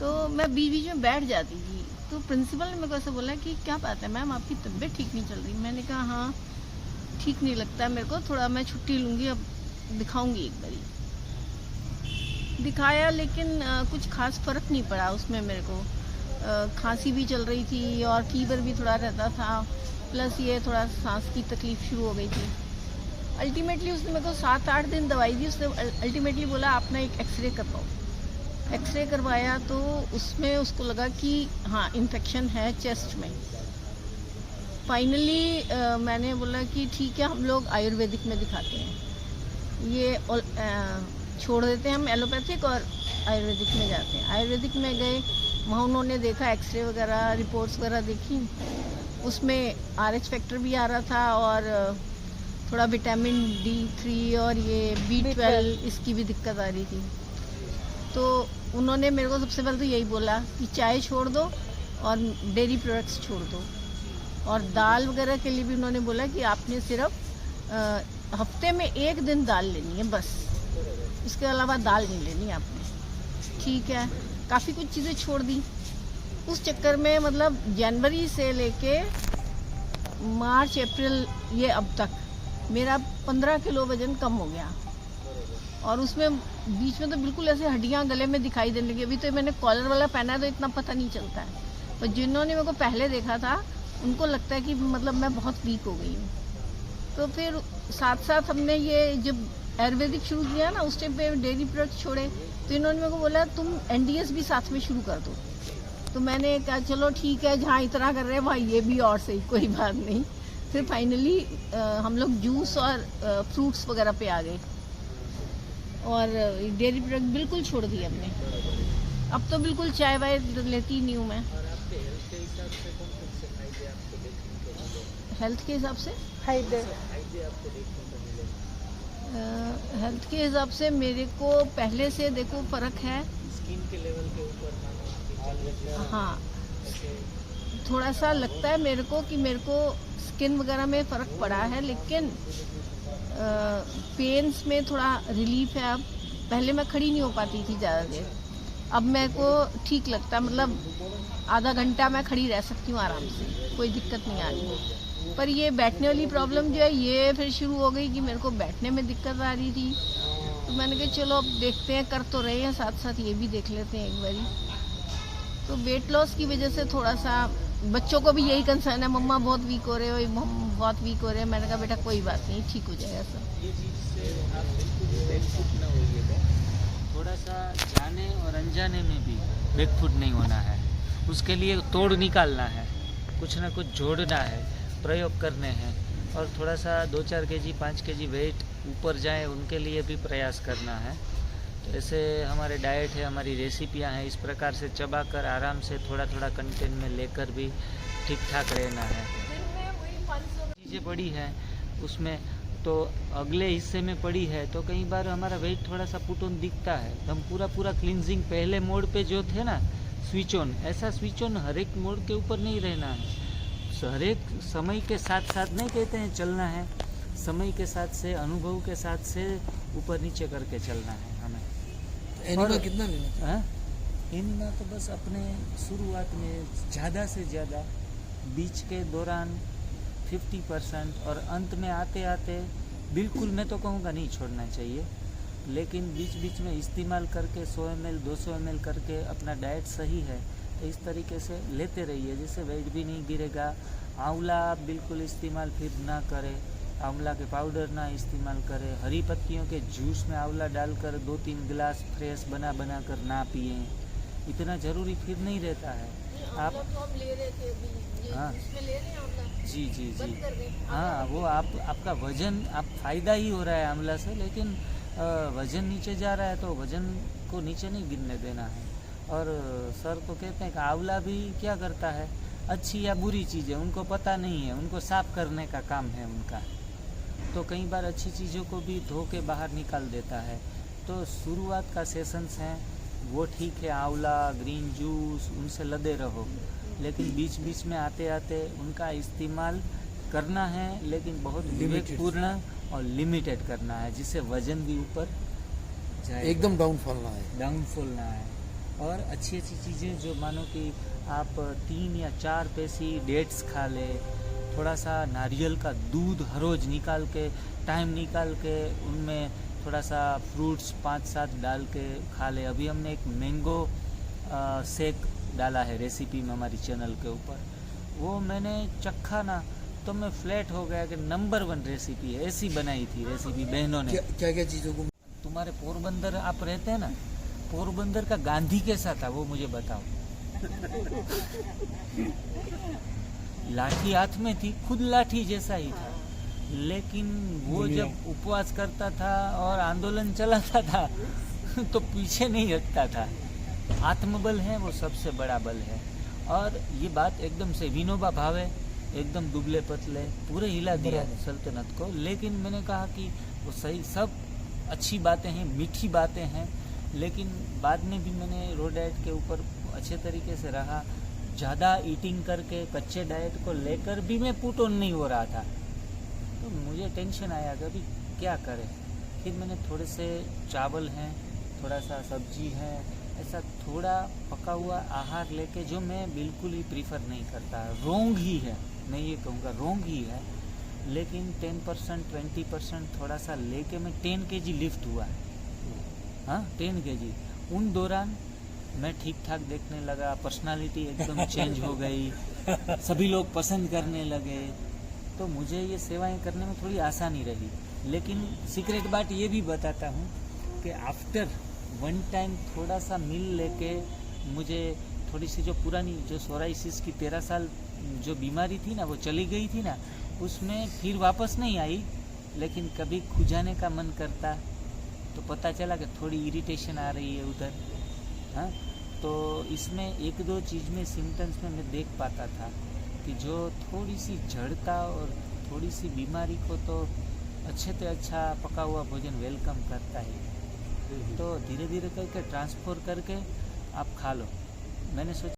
तो मैं बीच बीच में बैठ जाती थी। तो प्रिंसिपल ने मेरे को ऐसे बोला कि क्या बात है मैम, आपकी तबीयत ठीक नहीं चल रही। मैंने कहा हाँ ठीक नहीं लगता है मेरे को, थोड़ा मैं छुट्टी लूँगी, अब दिखाऊँगी एक बारी। दिखाया लेकिन कुछ खास फ़र्क नहीं पड़ा उसमें मेरे को। खांसी भी चल रही थी और फीवर भी थोड़ा रहता था, प्लस ये थोड़ा सांस की तकलीफ़ शुरू हो गई थी। अल्टीमेटली उसने मेरे को 7-8 दिन दवाई दी। उसने अल्टीमेटली बोला आप ना एक एक्सरे करवाओ। एक्सरे करवाया तो उसमें उसको लगा कि हाँ इन्फेक्शन है चेस्ट में। फाइनली मैंने बोला कि ठीक है हम लोग आयुर्वेदिक में दिखाते हैं, ये छोड़ देते हैं हम एलोपैथिक और आयुर्वेदिक में जाते हैं। आयुर्वेदिक में गए, वहाँ उन्होंने देखा, एक्सरे वगैरह रिपोर्ट्स वगैरह देखी, उसमें RH फैक्टर भी आ रहा था और थोड़ा विटामिन D3 और ये B12 इसकी भी दिक्कत आ रही थी। तो उन्होंने मेरे को सबसे पहले तो यही बोला कि चाय छोड़ दो और डेयरी प्रोडक्ट्स छोड़ दो, और दाल वगैरह के लिए भी उन्होंने बोला कि आपने सिर्फ हफ्ते में 1 दिन दाल लेनी है बस, इसके अलावा दाल नहीं लेनी आपने। ठीक है, काफ़ी कुछ चीज़ें छोड़ दी। उस चक्कर में मतलब जनवरी से लेके मार्च अप्रैल ये अब तक मेरा 15 किलो वज़न कम हो गया। और उसमें बीच में तो बिल्कुल ऐसे हड्डियां गले में दिखाई देने लगी। अभी तो मैंने कॉलर वाला पहना है तो इतना पता नहीं चलता है, पर जिन्होंने मेरे को पहले देखा था उनको लगता है कि मतलब मैं बहुत वीक हो गई हूँ। तो फिर साथ साथ हमने ये जब आयुर्वेदिक शुरू किया ना, उस टाइम पे डेयरी प्रोडक्ट छोड़े, तो इन्होंने मेरे को बोला तुम एनडीएस भी साथ में शुरू कर दो। तो मैंने कहा चलो ठीक है, जहाँ इतना कर रहे हैं वहाँ ये भी और सही, कोई बात नहीं। फिर फाइनली हम लोग जूस और फ्रूट्स वगैरह पे आ गए और डेयरी प्रोडक्ट बिल्कुल छोड़ दिए हमने। अब तो बिल्कुल चाय वाय लेती नहीं हूँ मैं। हेल्थ के हिसाब से हेल्थ के हिसाब से मेरे को पहले से देखो फर्क है। स्किन के लेवल के ऊपर हाँ, थोड़ा सा लगता है मेरे को कि मेरे को स्किन वगैरह में फ़र्क पड़ा है, लेकिन पेन्स में थोड़ा रिलीफ है। अब पहले मैं खड़ी नहीं हो पाती थी ज़्यादा देर, अब मेरे को ठीक लगता है, मतलब आधा घंटा मैं खड़ी रह सकती हूँ आराम से, कोई दिक्कत नहीं आ रही। पर ये बैठने वाली प्रॉब्लम जो है ये फिर शुरू हो गई कि मेरे को बैठने में दिक्कत आ रही थी। तो मैंने कहा चलो अब देखते हैं, कर तो रहे हैं, साथ साथ ये भी देख लेते हैं एक बारी। तो वेट लॉस की वजह से थोड़ा सा बच्चों को भी यही कंसर्न है, मम्मा बहुत वीक हो रहे हो, मम्मा बहुत वीक हो रहे हैं। मैंने कहा बेटा कोई बात नहीं, ठीक हो जाएगा सब। ये चीज़ से आप बिल्कुल बैकफुट ना होइएगा। थोड़ा सा जाने और अनजाने में भी बैकफुट नहीं होना है, उसके लिए तोड़ निकालना है, कुछ ना कुछ जोड़ना है, प्रयोग करने हैं, और थोड़ा सा 2-4 kg 5 kg वेट ऊपर जाए उनके लिए भी प्रयास करना है। तो ऐसे हमारे डाइट है, हमारी रेसिपियां हैं, इस प्रकार से चबाकर आराम से थोड़ा थोड़ा कंटेंट में लेकर भी ठीक ठाक रहना है। चीज़ें पड़ी हैं उसमें, तो अगले हिस्से में पड़ी है तो कई बार हमारा वेट थोड़ा सा पुट ऑन दिखता है, तो हम पूरा क्लिनजिंग पहले मोड पे जो थे ना स्विच ऑन, ऐसा स्विच ऑन हर एक मोड के ऊपर नहीं रहना है। हर एक समय के साथ साथ नहीं कहते हैं चलना है, समय के साथ से, अनुभव के साथ से ऊपर नीचे करके चलना है हमें। एनिमा कितना लेना है? एनिमा तो बस अपने शुरुआत में ज़्यादा से ज़्यादा, बीच के दौरान 50% और अंत में आते आते बिल्कुल मैं तो कहूँगा नहीं छोड़ना चाहिए, लेकिन बीच बीच में इस्तेमाल करके 100 ml 200 ml करके अपना डाइट सही है तो इस तरीके से लेते रहिए, जिससे वेट भी नहीं गिरेगा। आंवला आप बिल्कुल इस्तेमाल फिर ना करें, आंवला के पाउडर ना इस्तेमाल करें, हरी पत्तियों के जूस में आंवला डालकर 2-3 गिलास फ्रेश बना कर ना पिए, इतना ज़रूरी फिर नहीं रहता है। आप हाँ जी हाँ, वो आपका वज़न, आप फ़ायदा ही हो रहा है आंवला से, लेकिन वज़न नीचे जा रहा है तो वज़न को नीचे नहीं गिरने देना है। और सर तो कहते हैं कि आंवला भी क्या करता है, अच्छी या बुरी चीज़ें उनको पता नहीं है, उनको साफ करने का काम है उनका, तो कई बार अच्छी चीज़ों को भी धो के बाहर निकाल देता है। तो शुरुआत का सेशंस हैं वो ठीक है, आंवला ग्रीन जूस उनसे लदे रहो, लेकिन बीच बीच में आते आते उनका इस्तेमाल करना है, लेकिन बहुत विवेकपूर्ण और लिमिटेड करना है, जिससे वज़न भी ऊपर जाए, एकदम डाउनफॉल ना है। और अच्छी चीज़ें जो मानो कि आप 3 या 4 पैसी डेट्स खा ले, थोड़ा सा नारियल का दूध हर रोज़ निकाल के, टाइम निकाल के उनमें थोड़ा सा फ्रूट्स 5-7 डाल के खा ले। अभी हमने एक मैंगो शेक डाला है रेसिपी में हमारी चैनल के ऊपर, वो मैंने चखा ना तो मैं फ्लैट हो गया कि नंबर 1 रेसिपी है, ऐसी बनाई थी रेसिपी बहनों ने। क्या चीज़ों को? तुम्हारे पोरबंदर आप रहते हैं ना, पोरबंदर का गांधी कैसा था वो मुझे बताओ। लाठी हाथ में थी, खुद लाठी जैसा ही था, लेकिन वो जब उपवास करता था और आंदोलन चलाता था तो पीछे नहीं हटता था। आत्मबल है वो सबसे बड़ा बल है। और ये बात एकदम से विनोबा भावे एकदम दुबले पतले पूरे हिला दिया सल्तनत को, लेकिन मैंने कहा कि वो सही, सब अच्छी बातें हैं, मीठी बातें हैं, लेकिन बाद में भी मैंने रो डाइट के ऊपर अच्छे तरीके से रहा। ज़्यादा ईटिंग करके कच्चे डाइट को लेकर भी मैं पुट ऑन नहीं हो रहा था, तो मुझे टेंशन आया कि अभी क्या करें। फिर मैंने थोड़े से चावल हैं, थोड़ा सा सब्जी है, ऐसा थोड़ा पका हुआ आहार लेके, जो मैं बिल्कुल ही प्रीफर नहीं करता, रोंग ही है, मैं ये कहूँगा रोंग ही है, लेकिन 10% 20% थोड़ा सा लेके मैं 10 kg लिफ्ट हुआ है। हाँ 10 kg। उन दौरान मैं ठीक ठाक देखने लगा, पर्सनालिटी एकदम चेंज हो गई, सभी लोग पसंद करने लगे, तो मुझे ये सेवाएं करने में थोड़ी आसानी रही। लेकिन सीक्रेट बात ये भी बताता हूँ कि आफ्टर वन टाइम थोड़ा सा मील लेके मुझे थोड़ी सी जो पुरानी जो सोराइसिस की 13 साल जो बीमारी थी ना वो चली गई थी ना, उसमें फिर वापस नहीं आई, लेकिन कभी खुजाने का मन करता तो पता चला कि थोड़ी इरिटेशन आ रही है उधर। हाँ, तो इसमें एक दो चीज़ में सिम्टम्स में मैं देख पाता था कि जो थोड़ी सी जड़ता और थोड़ी सी बीमारी को तो अच्छे से अच्छा पका हुआ भोजन वेलकम करता है। तो धीरे धीरे करके ट्रांसफर करके आप खा लो। मैंने सोचा